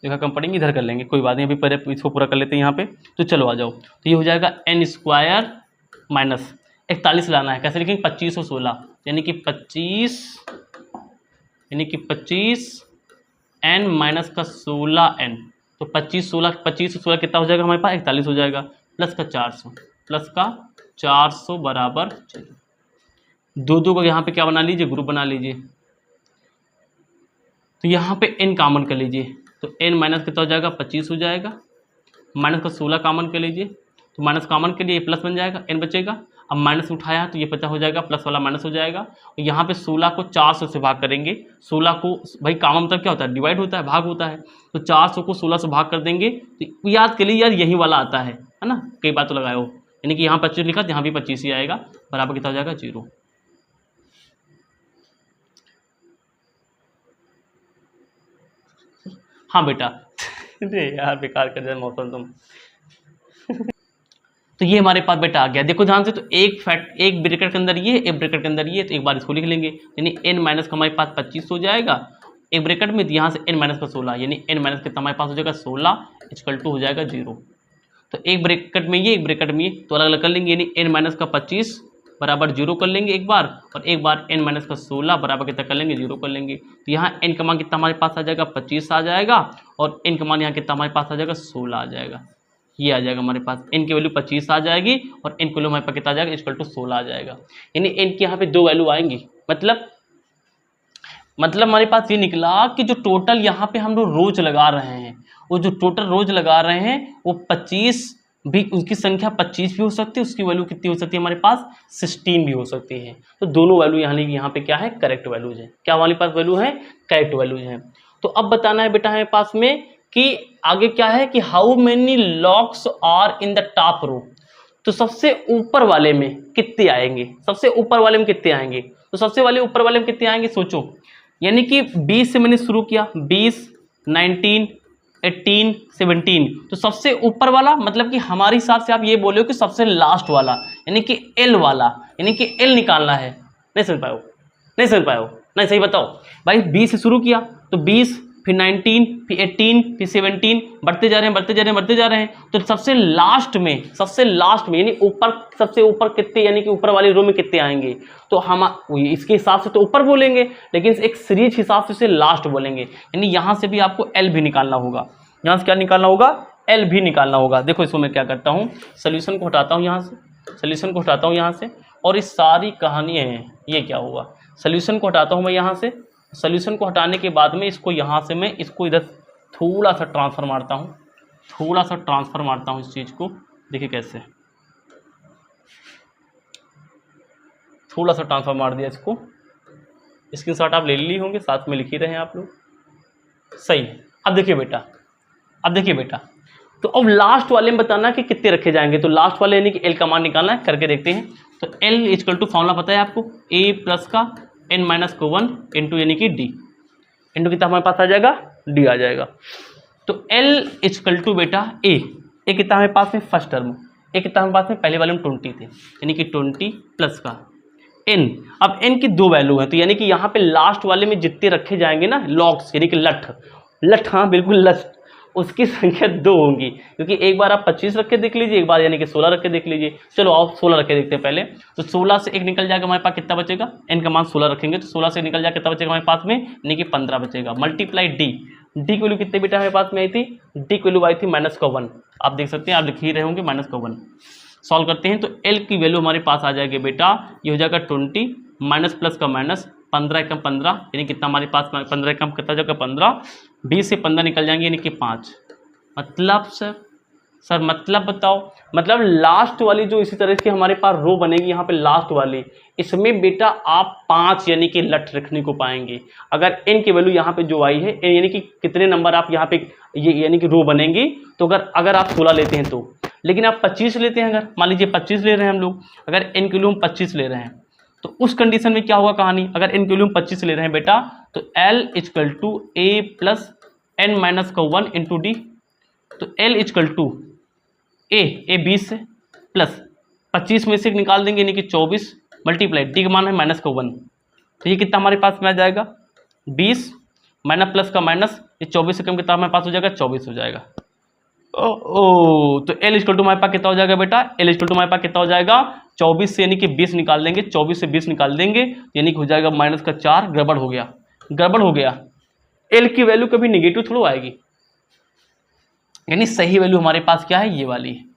जगह कम पड़ेंगी, इधर कर लेंगे, कोई बात नहीं, अभी पहले इसको पूरा कर लेते हैं यहाँ पे। तो चलो आ जाओ, तो ये हो जाएगा n स्क्वायर माइनस 41 लाना है, कैसे लिखेंगे 25 और 16, यानी कि 25 n माइनस का 16n, तो 25 और 16 कितना हो जाएगा हमारे पास 41 हो जाएगा, प्लस का 400 बराबर 2 को यहाँ पे क्या बना लीजिए, ग्रुप बना लीजिए। तो यहाँ पे n कॉमन कर लीजिए, तो n माइनस कितना हो जाएगा 25 हो जाएगा, माइनस का 16 कॉमन कर लीजिए, तो माइनस कॉमन के लिए प्लस बन जाएगा, n बचेगा। अब माइनस उठाया तो ये पता हो जाएगा, प्लस वाला माइनस हो जाएगा। और यहाँ पे 16 को 400 से भाग करेंगे, 16 को भाई कॉमन मतलब क्या होता है, डिवाइड होता है, भाग होता है, तो 400 को 16 से भाग कर देंगे, तो याद के लिए यार यही वाला आता है ना, कई बार तो लगाए हो, यानी कि यहाँ 25 लिखा, यहाँ भी 25 ही आएगा, बराबर कितना हो जाएगा 0। हाँ बेटा अरे यार बेकार कर दिया मौसम तुम तो ये हमारे पास बेटा आ गया, देखो ध्यान से, तो एक ब्रैकेट के अंदर ये, एक ब्रैकेट के अंदर ये, तो एक बार इसको लिख लेंगे, यानी n माइनस का हमारे पास 25 हो जाएगा एक ब्रैकेट में, यहाँ से n माइनस का 16, यानी n माइनस कितना हमारे पास हो जाएगा 16 इक्वल टू हो जाएगा 0। तो एक ब्रैकेट में ये, एक ब्रैकेट में ये, तो अलग अलग कर लेंगे, यानी n माइनस का 25 बराबर 0 कर लेंगे एक बार, और एक बार n माइनस का 16 बराबर कितना कर लेंगे 0 कर लेंगे। तो यहाँ n का मान कितना हमारे पास आ जाएगा 25 आ जाएगा, और n का मान यहाँ कितना हमारे पास आ जाएगा 16 आ जाएगा, ये आ जाएगा हमारे पास, n की वैल्यू 25 आ जाएगी, और n की वैल्यू हमारे पास कितना आ जाएगा इक्वल टू 16 आ जाएगा, यानी n की यहाँ पे 2 वैल्यू आएंगी। मतलब हमारे पास ये निकला कि जो टोटल यहाँ पे हम लोग रोज लगा रहे हैं, वो जो टोटल रोज लगा रहे हैं वो 25 भी, उसकी संख्या 25 भी हो सकती है, उसकी वैल्यू कितनी हो सकती है हमारे पास 16 भी हो सकती है। तो दोनों वैल्यू यहाँ पे क्या है, करेक्ट वैल्यूज है। क्या हमारे पास वैल्यू है, करेक्ट वैल्यूज हैं। तो अब बताना है बेटा हमारे पास में कि आगे क्या है कि how many logs are in the top row, तो सबसे ऊपर वाले में कितने आएंगे, सबसे ऊपर वाले में कितने आएंगे, तो सबसे वाले ऊपर वाले में कितने आएंगे सोचो, यानी कि 20 से मैंने शुरू किया, 20, 19, 18, 17, तो सबसे ऊपर वाला मतलब कि हमारे हिसाब से आप ये बोले हो कि सबसे लास्ट वाला, यानी कि एल वाला, यानी कि एल निकालना है। नहीं समझ पाए हो, नहीं सही बताओ भाई, 20 से शुरू किया तो 20, फिर 19, फिर 18, फिर 17, बढ़ते जा रहे हैं, तो सबसे लास्ट में यानी ऊपर, सबसे ऊपर कितने, यानी कि ऊपर वाली रो में कितने आएंगे, तो हम इसके हिसाब से तो ऊपर बोलेंगे, लेकिन एक सीरीज हिसाब से लास्ट बोलेंगे, यानी यहाँ से भी आपको एल भी निकालना होगा, यहाँ से क्या निकालना होगा, एल भी निकालना होगा। देखो इसको मैं क्या करता हूँ, सोल्यूशन को हटाता हूँ यहाँ से, और इस सारी कहानी है, ये क्या हुआ, सोल्यूशन को हटाता हूँ मैं यहाँ से, सोल्यूशन को हटाने के बाद में इसको यहाँ से मैं इसको इधर थोड़ा सा ट्रांसफर मारता हूँ इस चीज़ को, देखिए कैसे थोड़ा सा ट्रांसफर मार दिया इसको, स्क्रीनशॉट आप ले ली होंगे, साथ में लिख ही रहे हैं आप लोग, सही है। अब देखिए बेटा तो अब लास्ट वाले में बताना कि कितने रखे जाएंगे, तो लास्ट वाले यानी कि एल का मान निकालना है, करके देखते हैं। तो एल इक्वल टू फॉर्मूला पता है आपको, ए प्लस का n माइनस को 1 इंटू यानी कि डी, इंटू कितना हमारे पास आ जाएगा, डी आ जाएगा। तो L इक्वल टू बेटा ए कितना हमारे पास में फर्स्ट टर्म, ए कितना हमारे पास में पहले वाले में 20 थे, यानी कि 20 प्लस का n। अब n की 2 वैल्यू है, तो यानी कि यहाँ पे लास्ट वाले में जितने रखे जाएंगे ना लॉक्स, यानी कि लठ, हाँ बिल्कुल लठ, उसकी संख्या 2 होंगी, क्योंकि एक बार आप 25 रख के देख लीजिए, एक बार यानी कि 16 रख के देख लीजिए। चलो आप 16 रख के देखते हैं पहले, तो 16 से एक निकल जाएगा हमारे पास, कितना बचेगा, n का मान 16 रखेंगे तो 16 से निकल जाएगा, कितना बचेगा हमारे पास में, यानी कि 15 बचेगा, मल्टीप्लाई डी की वैल्यू कितने बेटा हमारे पास में आई थी, डी की वैल्यू आई थी -1, आप देख सकते हैं, आप लिख ही रहे होंगे -1। सॉल्व करते हैं तो एल की वैल्यू हमारे पास आ जाएगी बेटा, ये हो जाएगा 20 माइनस प्लस का माइनस, 15 एकम 15, यानी कितना हमारे पास 15 एकम कितना जगह 15, 20 से 15 निकल जाएंगे यानी कि 5। मतलब सर मतलब बताओ, मतलब लास्ट वाली जो इसी तरह से हमारे पास रो बनेगी यहाँ पे लास्ट वाली, इसमें बेटा आप 5 यानी कि लठ रखने को पाएंगे। अगर n की वैल्यू यहाँ पे जो आई है, यानी कि कितने नंबर आप यहाँ पे ये यानी कि रो बनेंगी, तो अगर आप 16 लेते हैं तो लेकिन आप 25 लेते हैं, अगर मान लीजिए 25 ले रहे हैं हम लोग, अगर n के वैल्यू हम 25 ले रहे हैं तो उस कंडीशन में क्या होगा कहानी, अगर n के वैल्यू हम 25 ले रहे हैं बेटा तो L equal to a plus n minus का 1 इंटू डी, तो L इक्वल टू a 20 है प्लस 25 में से निकाल देंगे यानी कि 24 मल्टीप्लाई डी का मान है माइनस का 1, तो ये कितना हमारे पास में आ जाएगा 20 माइनस प्लस का माइनस, ये 24 से कम कितना हमारे पास हो जाएगा 24 हो जाएगा। तो L इक्वल टू हमारे पास कितना हो जाएगा बेटा, L इक्वल टू हमारे पास कितना हो जाएगा 24 से यानी कि 20 निकाल देंगे, 24 से 20 निकाल देंगे यानी कि हो जाएगा माइनस का 4, गड़बड़ हो गया, गड़बड़ हो गया। L की वैल्यू कभी निगेटिव थोड़ा आएगी, यानी सही वैल्यू हमारे पास क्या है ये वाली है।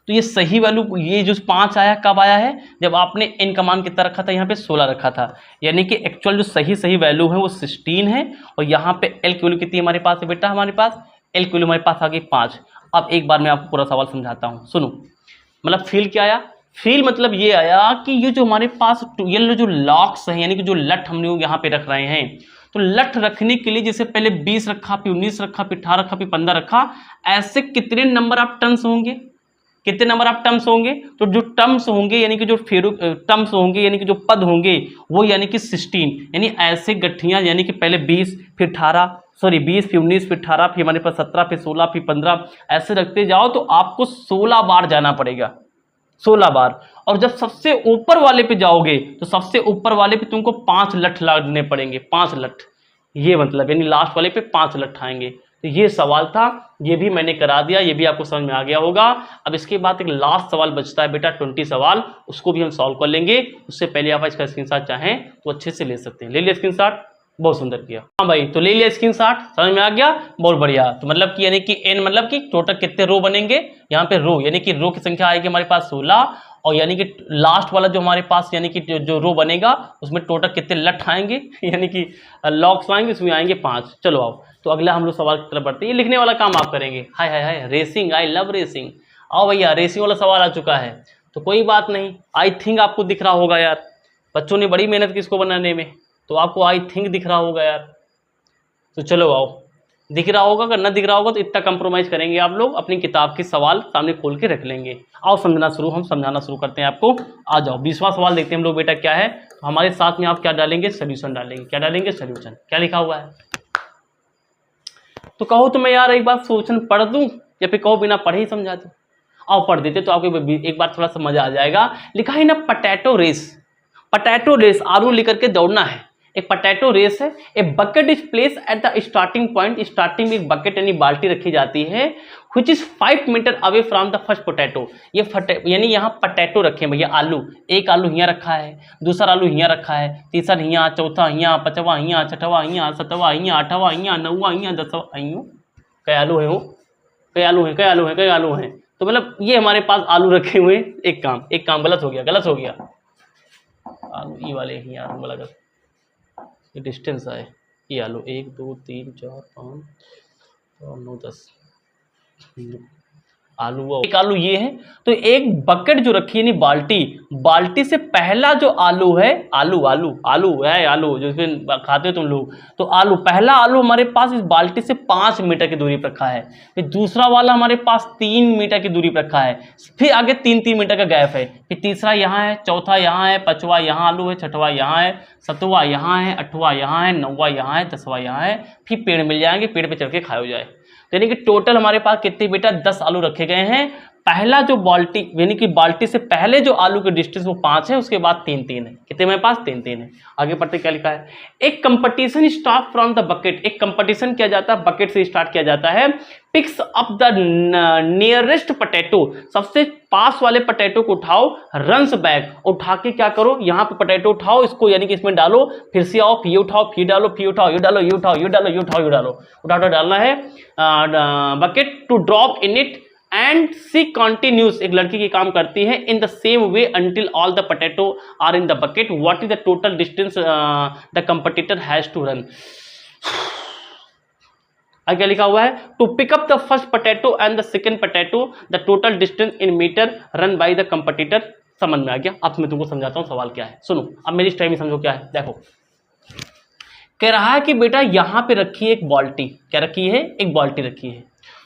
तो ये सही वैल्यू, ये जो 5 आया कब आया है, जब आपने n का मान कितना रखा था, यहाँ पे 16 रखा था, यानी कि एक्चुअल जो सही वैल्यू है वो 16 है, और यहाँ पे L की वैल्यू कितनी हमारे पास है बेटा, हमारे पास L की वैल्यू हमारे पास आ गई 5। अब एक बार मैं आपको पूरा सवाल समझाता हूँ, सुनो। मतलब फील क्या आया, फील मतलब ये आया कि ये जो हमारे पास ये जो लॉक्स हैं, यानी कि जो लट हम लोग यहाँ पे रख रहे हैं, तो लट रखने के लिए जैसे पहले 20 रखा, फिर 19 रखा, फिर 18 रखा, फिर 15 रखा, ऐसे कितने नंबर ऑफ टर्म्स होंगे, कितने नंबर ऑफ टर्म्स होंगे, तो जो टर्म्स होंगे यानी कि जो टर्म्स होंगे यानी कि जो पद होंगे वो यानी कि 16, यानी ऐसे गठियां, यानी कि पहले 20 फिर 18 सॉरी 20 फिर 19 फिर 18 फिर हमारे पास 17 फिर 16 फिर 15, ऐसे रखते जाओ तो आपको 16 बार जाना पड़ेगा, 16 बार। और जब सबसे ऊपर वाले पे जाओगे तो सबसे ऊपर वाले पे तुमको 5 लठ लगाने पड़ेंगे, 5 लठ, ये मतलब यानी लास्ट वाले पे 5 लठ आएंगे। तो ये सवाल था, ये भी मैंने करा दिया, ये भी आपको समझ में आ गया होगा। अब इसके बाद एक लास्ट सवाल बचता है बेटा 20 सवाल, उसको भी हम सॉल्व कर लेंगे। उससे पहले आप इसका स्क्रीनशॉट चाहें तो अच्छे से ले सकते हैं। ले लिया स्क्रीनशॉट, बहुत सुंदर किया, हाँ भाई, तो ले लिया स्क्रीनशॉट, समझ में आ गया, बहुत बढ़िया। तो मतलब कि यानी कि n मतलब कि टोटल कितने रो बनेंगे, यहाँ पे रो यानी कि रो की संख्या आएगी हमारे पास 16, और यानी कि लास्ट वाला जो हमारे पास यानी कि जो रो बनेगा उसमें टोटल कितने लठ आएंगे यानी कि लॉक्स आएंगे, उसमें आएंगे 5। चलो आओ, तो अगला हम लोग सवाल की तरफ बढ़ते हैं। ये लिखने वाला काम आप करेंगे। हाय हाय हाय, रेसिंग, आई लव रेसिंग। आओ भैया, रेसिंग वाला सवाल आ चुका है, तो कोई बात नहीं, आई थिंक आपको दिख रहा होगा यार, बच्चों ने बड़ी मेहनत की इसको बनाने में, तो आपको आई थिंक दिख रहा होगा यार। तो चलो आओ, दिख रहा होगा, अगर ना दिख रहा होगा तो इतना कंप्रोमाइज करेंगे आप लोग, अपनी किताब के सवाल सामने खोल के रख लेंगे। आओ समझना शुरू, हम समझाना शुरू करते हैं आपको। आ जाओ, 20वां सवाल देखते हैं हम लोग बेटा क्या है। तो हमारे साथ में आप क्या डालेंगे, सोल्यूशन डालेंगे। क्या डालेंगे, सोल्यूशन। क्या लिखा हुआ है, तो कहो तो मैं यार एक बार सोल्यूशन पढ़ दूं, या फिर कहो बिना पढ़े ही समझा दूं। आओ पढ़ देते तो आपको एक बार थोड़ा सा मजा आ जाएगा। लिखा है ना पोटैटो रेस, पोटैटो रेस, आलू लेकर के दौड़ना है। एक पोटैटो रेस है, a bucket is place at the starting point, starting में एक बकेट यानी बाल्टी रखी जाती है, which is 5 metre away from the first potato. ये यानी यहाँ पोटैटो रखे हैं भैया, आलू, एक आलू यहाँ रखा है, दूसरा आलू यहाँ रखा है, तीसरा यहाँ, चौथा यहाँ, पांचवा यहाँ, छठवा यहाँ, सातवां यहाँ, आठवां यहाँ, नौवां यहाँ, 10वां यहाँ। कई आलू है वो, कई आलू हैं, कई आलू हैं, कई आलू हैं। तो मतलब ये हमारे पास आलू रखे हुए हैं। एक काम गलत हो गया, गलत हो गया। आलू ये वाले ही आलू वाला गलत, ये डिस्टेंस आए, ये आलू 1 2 3 4 5 और 9 10 आलू, एक आलू ये है। तो एक बकेट जो रखी है यानी बाल्टी, बाल्टी से पहला जो आलू है, आलू है, आलू जो इसमें खाते हो तुम लोग, तो आलू, पहला आलू हमारे पास इस बाल्टी से 5 मीटर की दूरी पर रखा है। फिर दूसरा वाला हमारे पास 3 मीटर की दूरी पर रखा है, फिर आगे 3-3 मीटर का गैप है, फिर तीसरा यहाँ है, चौथा यहाँ है, पांचवा यहाँ आलू है, छठवा यहाँ है, सातवां यहाँ है, आठवां यहाँ है, नौवां यहाँ है, 10वां यहाँ है, फिर पेड़ मिल जाएंगे, पेड़ पे चढ़ के खाए हो जाए। यानी कि टोटल हमारे पास कितने बेटा 10 आलू रखे गए हैं। पहला जो बाल्टी यानी कि बाल्टी से पहले जो आलू की डिस्टेंस वो 5 है, उसके बाद 3-3 है। कितने मेरे पास 3-3 है। आगे पढ़ते क्या लिखा है, एक competition start from the bucket, एक कंपटीशन किया जाता है, बकेट से स्टार्ट किया जाता है। Picks up the nearest potato, सबसे पास वाले पोटैटो को उठाओ, रन्स बैक, उठा के क्या करो, यहाँ पे पोटैटो उठाओ, इसको यानी कि इसमें डालो, फिर से आओ, फिर उठाओ, फिर डालो, फिर उठाओ, ये डालो, ये उठाओ, ये डालो, ये उठाओ, ये डालो, उठा डालना है bucket to drop in it and see continues. एक लड़की की काम करती है in the same way until all the potato are in the bucket. What is the total distance the competitor has to run. क्या लिखा हुआ है, to pick up the first potato and the second potato the total distance in metre run by the competitor. समझ में आ गया। अब मैं तुमको समझाता हूं सवाल क्या है, सुनो अब मेरी स्टाइल में समझो क्या है। देखो कह रहा है कि बेटा यहां पे रखी है एक बाल्टी, क्या रखी है, एक बाल्टी रखी है,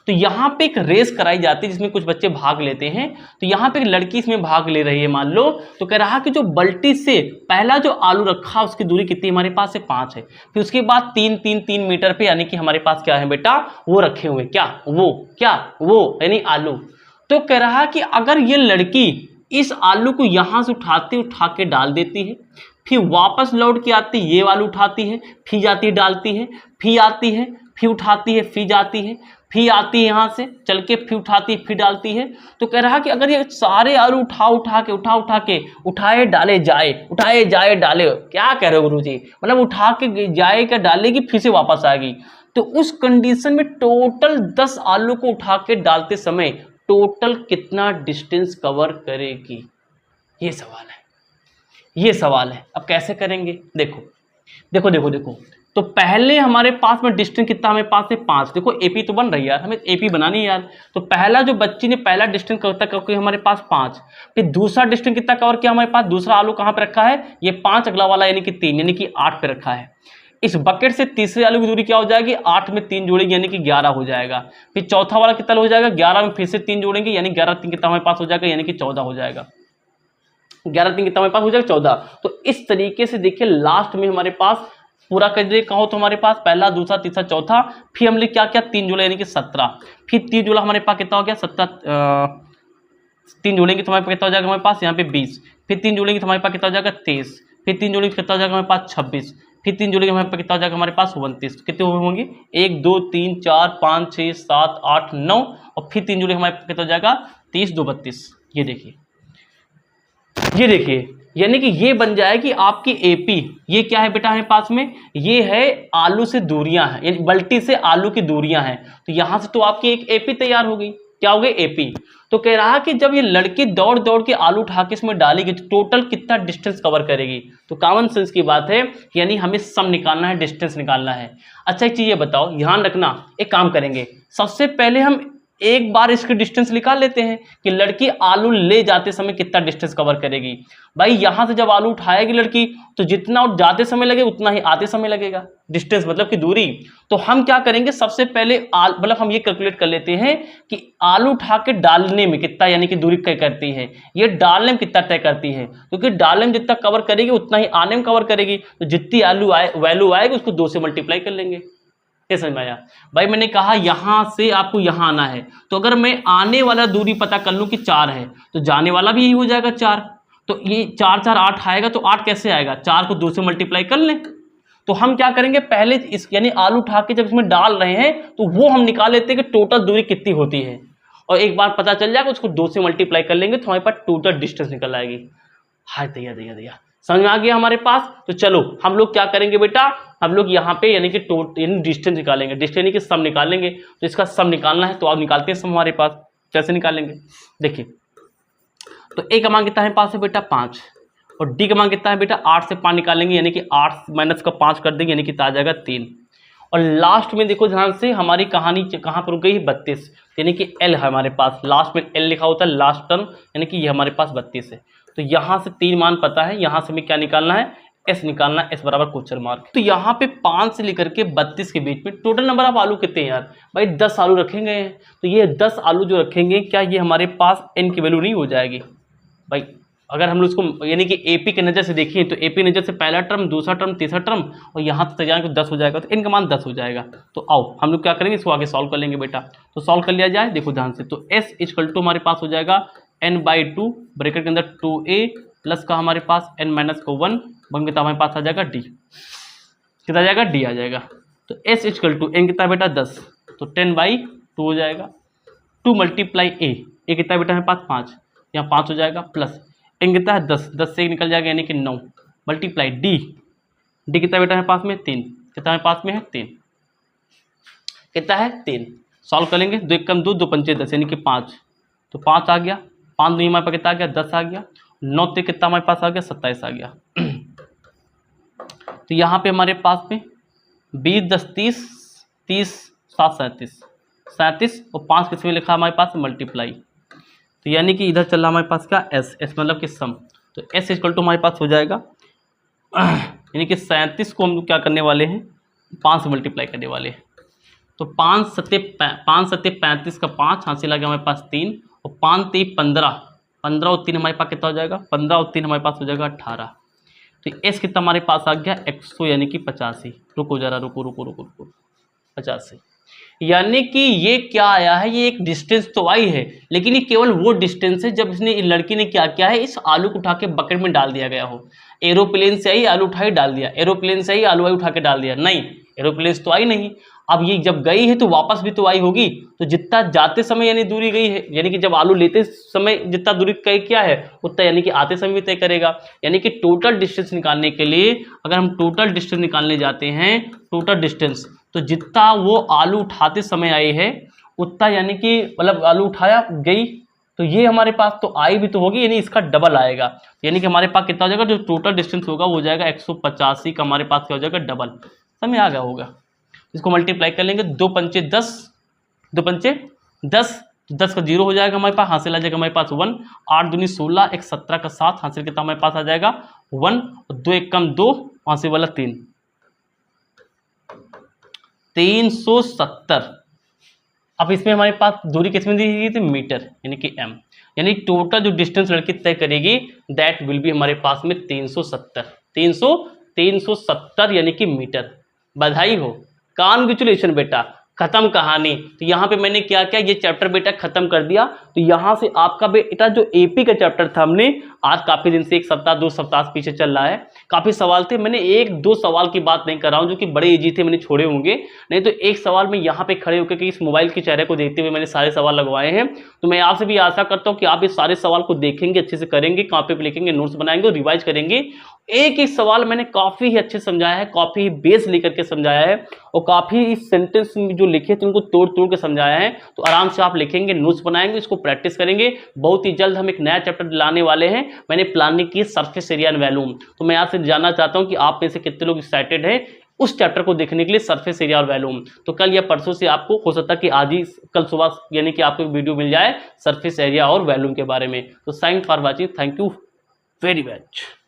तो यहाँ पे एक रेस कराई जाती है जिसमें कुछ बच्चे भाग लेते हैं। तो यहाँ पे एक लड़की इसमें भाग ले रही है मान लो, तो कह रहा कि जो बल्टी से पहला जो आलू रखा उसकी दूरी कितनी हमारे पास है 5 है, फिर उसके बाद 3 मीटर पे यानी कि हमारे पास क्या है बेटा वो रखे हुए, क्या वो यानी आलू। तो कह रहा कि अगर ये लड़की इस आलू को यहां से उठा के डाल देती है, फिर वापस लौट के आती ये आलू उठाती है, फिर जाती है डालती है, फिर आती है, फिर उठाती है, फिर जाती है, फिर आती है यहाँ से चल के, फिर उठाती है, फिर डालती है। तो कह रहा कि अगर ये सारे आलू उठा के उठाए जाए डाले, क्या कह रहे हो गुरुजी, मतलब उठा के जाएगा डालेगी फिर से वापस आएगी, तो उस कंडीशन में टोटल 10 आलू को उठा के डालते समय टोटल कितना डिस्टेंस कवर करेगी, ये सवाल है। अब कैसे करेंगे, देखो तो पहले हमारे पास में डिस्टेंस कितना, हमारे पास है 5। देखो एपी तो बन रही है यार, हमें एपी बनानी है यार। तो पहला जो बच्ची ने पहला डिस्टेंस कितना कवर किया हमारे पास 5, फिर दूसरा डिस्टेंस कितना कवर किया हमारे पास, दूसरा आलू कहाँ पे रखा है ये 5, अगला वाला यानी कि 3 यानी कि 8 पे रखा है। इस बकेट से तीसरे आलू की दूरी क्या हो जाएगी, 8 में 3 जोड़ेंगे यानी कि 11 हो जाएगा। फिर चौथा वाला कितना हो जाएगा, 11 में फिर से 3 जोड़ेंगे यानी 11 3 कितना हमारे पास हो जाएगा यानी कि 14 हो जाएगा। 11 3 कितना हमारे पास हो जाएगा 14। तो इस तरीके से देखिए लास्ट में हमारे पास पूरा कर दे कहो तो हमारे पास पहला दूसरा तीसरा चौथा, फिर हमने क्या किया 3 जोड़ा यानी कि 17, फिर 3 जोड़ा हमारे पास कितना हो गया 3 जोड़ेंगे तो हमारे पास कितना हो जाएगा हमारे पास यहाँ पे 20, फिर 3 जोड़ेंगे तो हमारे पास कितना हो जाएगा 23, फिर 3 जोड़ेंगे कितना हो जाएगा हमारे पास 26, फिर 3 जोड़ेंगे हमारे पास कितना हो जाएगा हमारे पास 29। कितने होंगे 1 2 3 4 5 6 7 8 9 और फिर 3 जोड़ेंगे हमारे पास कितना हो जाएगा 30 2 32। ये देखिए यानी कि ये बन जाएगी आपकी एपी। ये क्या है बेटा हमारे पास में, ये है आलू से दूरियां हैं, यानी बल्टी से आलू की दूरियां हैं। तो यहां से तो आपकी एक एपी तैयार हो गई, क्या हो गई एपी। तो कह रहा कि जब ये लड़की दौड़ के आलू उठा के इसमें डालेगी तो टोटल कितना डिस्टेंस कवर करेगी। तो कॉमन सेंस की बात है, यानी हमें सम निकालना है, डिस्टेंस निकालना है। अच्छा एक चीज ये बताओ, ध्यान रखना, एक काम करेंगे सबसे पहले हम एक बार इसकी डिस्टेंस निकाल लेते हैं कि लड़की आलू ले जाते समय कितना डिस्टेंस कवर करेगी। भाई यहां से जब आलू उठाएगी लड़की तो जितना जाते समय लगे उतना ही आते समय लगेगा, डिस्टेंस मतलब कि दूरी। तो हम क्या करेंगे सबसे पहले मतलब हम ये कैलकुलेट कर लेते हैं कि आलू उठा के डालने में कितना यानी कि दूरी तय करती है, ये डालने में कितना तय करती है, क्योंकि डालने में जितना कवर करेगी उतना ही आने में कवर करेगी। तो जितनी आलू वैल्यू आएगी उसको 2 से मल्टीप्लाई कर लेंगे। समझ में आया भाई, मैंने कहा यहां से आपको यहां आना है, तो अगर मैं आने वाला दूरी पता कर लूं कि 4 है तो जाने वाला भी यही हो जाएगा 4। तो ये 4 4 8 आएगा, तो 8 कैसे आएगा, 4 को 2 से मल्टीप्लाई कर लें। तो हम क्या करेंगे पहले इस यानी आलू उठा के जब इसमें डाल रहे हैं तो वो हम निकाल लेते हैं कि टोटल दूरी कितनी होती है, और एक बार पता चल जाएगा उसको 2 से मल्टीप्लाई कर लेंगे तो हमारे पास टोटल डिस्टेंस निकल आएगी। हाय दैया समझ में आ गया हमारे पास। तो चलो हम लोग क्या करेंगे बेटा, हम लोग यहाँ पे यानी कि डिस्टेंस निकालेंगे, डिस्टेंस यानी कि सम निकालेंगे। तो इसका सम निकालना है तो आप निकालते हैं सम हमारे पास, कैसे निकालेंगे देखिए। तो ए का मान कितना है पास है बेटा 5, और डी का मान कितना है बेटा 8 से 5 निकालेंगे यानी कि 8 माइनस का 5 कर देंगे यानी कि आ जाएगा 3। और लास्ट में देखो ध्यान से हमारी कहानी कहाँ पर रुक गई 32, यानी कि एल है हमारे पास, लास्ट में एल लिखा होता है लास्ट टर्म, यानी कि ये हमारे पास 32 है। तो यहाँ से 3 मान पता है, यहाँ से हमें क्या निकालना है एस निकालना, एस बराबर क्वेश्चन मार्क। तो यहाँ पे 5 से लेकर के 32 के बीच में टोटल नंबर ऑफ आलू कितने हैं यार, भाई 10 आलू रखेंगे हैं। तो ये 10 आलू जो रखेंगे क्या ये हमारे पास एन की वैल्यू नहीं हो जाएगी भाई। अगर हम लोग इसको यानी कि एपी के नज़र से देखें तो एपी नज़र से पहला टर्म दूसरा टर्म तीसरा टर्म और यहाँ तक जाएंगे तो 10 हो जाएगा, तो एन का मान 10 हो जाएगा। तो आओ हम लोग क्या करेंगे इसको आगे सॉल्व कर लेंगे बेटा। तो सॉल्व कर लिया जाए, देखो ध्यान से। तो एस इक्वल टू हमारे पास हो जाएगा n/2 ब्रैकेट के अंदर 2a प्लस का हमारे पास n माइनस का 1 बन के हमारे पास आ जाएगा d, कितना आ जाएगा d आ जाएगा। तो s इक्वल टू n कितना बेटा 10, तो 10/2 हो जाएगा। 2 मल्टीप्लाई a कितना बेटा हमारे पास 5, यहाँ 5 हो जाएगा, प्लस n कितना है 10, 10 से निकल जाएगा यानी कि 9 मल्टीप्लाई d कितना बेटा हमारे पास में 3, कितना हमारे पास में है 3, कितना है 3। सॉल्व करेंगे 2 1 कम 2 2 पंचे 10 यानी कि 5, तो 5 आ गया, 5 दूनी हमारे पास कितना आ गया 10 आ गया, 9 ते कितना हमारे पास आ गया 27 आ गया। तो यहाँ पे हमारे पास में 20 10 30 30 7 37 और 5 किसमें लिखा हमारे पास मल्टीप्लाई। तो यानी कि इधर चल रहा हमारे पास क्या एस मतलब कि सम। तो एस इक्वल टू हमारे पास हो जाएगा यानी कि 37 को हम क्या करने वाले हैं 5 से मल्टीप्लाई करने वाले हैं। तो 5 सत्ते 35 का 5 हासिल आ गया हमारे पास 3 और 5 3 15 15 और 3 हमारे पास कितना हो जाएगा 15 और 3 हमारे पास हो जाएगा 18। तो एस कितना हमारे पास आ गया 100 यानी कि 85। रुको जरा रुको 85 यानी कि ये क्या आया है, ये एक डिस्टेंस तो आई है लेकिन ये केवल वो डिस्टेंस है जब इसने लड़की ने क्या किया है, इस आलू को उठा के बकेट में डाल दिया गया हो। एरोप्लेन से आई आलू उठाई डाल दिया, एरोप्लेन से आई आलू आई उठा के डाल दिया, नहीं एरोप्लेन तो आई नहीं। अब ये जब गई है तो वापस भी तो आई होगी, तो जितना जाते समय यानी दूरी गई है, यानी कि जब आलू लेते समय जितना दूरी तय किया है उतना यानी कि आते समय भी तय करेगा। यानी कि टोटल डिस्टेंस निकालने के लिए अगर हम टोटल डिस्टेंस निकालने जाते हैं, टोटल डिस्टेंस तो जितना वो आलू उठाते समय आई है उतना यानी कि मतलब आलू उठाया गई, तो ये हमारे पास तो आई भी तो होगी यानी इसका डबल आएगा। यानी कि हमारे पास कितना हो जाएगा, जो टोटल डिस्टेंस होगा वो हो जाएगा 185 का हमारे पास क्या हो जाएगा डबल। समझ आ गया होगा। इसको मल्टीप्लाई कर लेंगे, 2 पंचे 10, 2 पंचे 10, 10 का 0 हो जाएगा हमारे पास, हासिल आ जाएगा हमारे पास 1, 8 दूनी 16, 1 17 का 7, हासिल कितना हमारे पास आ जाएगा 1 और 2 1 कम 2, हासिल वाला 3, 370। अब इसमें हमारे पास दूरी किसमें दी गई थी, मीटर यानी कि m, यानी टोटल जो डिस्टेंस लड़की तय करेगी दैट विल बी हमारे पास में 370 यानी कि मीटर। बधाई हो, कॉन्ग्रेचुलेशन बेटा, खत्म कहानी। तो यहाँ पे मैंने क्या किया, ये चैप्टर बेटा खत्म कर दिया। तो यहाँ से आपका बेटा जो एपी का चैप्टर था, हमने आज काफी दिन से 1 सप्ताह 2 सप्ताह पीछे चल रहा है, काफी सवाल थे। मैंने 1-2 सवाल की बात नहीं कर रहा हूँ जो कि बड़े इजी थे, मैंने छोड़े होंगे, नहीं तो एक सवाल में यहाँ पे खड़े होकर के इस मोबाइल के चेहरे को देखते हुए मैंने सारे सवाल लगवाए हैं। तो मैं आपसे भी आशा करता हूँ कि आप इस सारे सवाल को देखेंगे, अच्छे से करेंगे, कॉपी पे लिखेंगे, नोट्स बनाएंगे और रिवाइज करेंगे। एक एक सवाल मैंने काफी ही अच्छे समझाया है, काफी ही बेस लेकर के समझाया है और काफी इस सेंटेंस में जो लिखे थे उनको तोड़ तोड़ के समझाया है। तो आराम से आप लिखेंगे, नोट्स बनाएंगे, इसको प्रैक्टिस करेंगे। बहुत ही जल्द हम एक नया चैप्टर लाने वाले हैं। मैंने प्लानिंग की सरफेस एरिया एंड वॉल्यूम। तो मैं आपसे जानना चाहता हूं कि आप में से कितने लोग एक्साइटेड हैं उस चैप्टर को देखने के लिए, सरफेस एरिया और वॉल्यूम। तो कल या परसों से आपको हो सकता है कि आज ही कल सुबह यानी कि आपको वीडियो मिल जाए सरफेस एरिया और वॉल्यूम के बारे में। तो thanks for watching, thank you very much.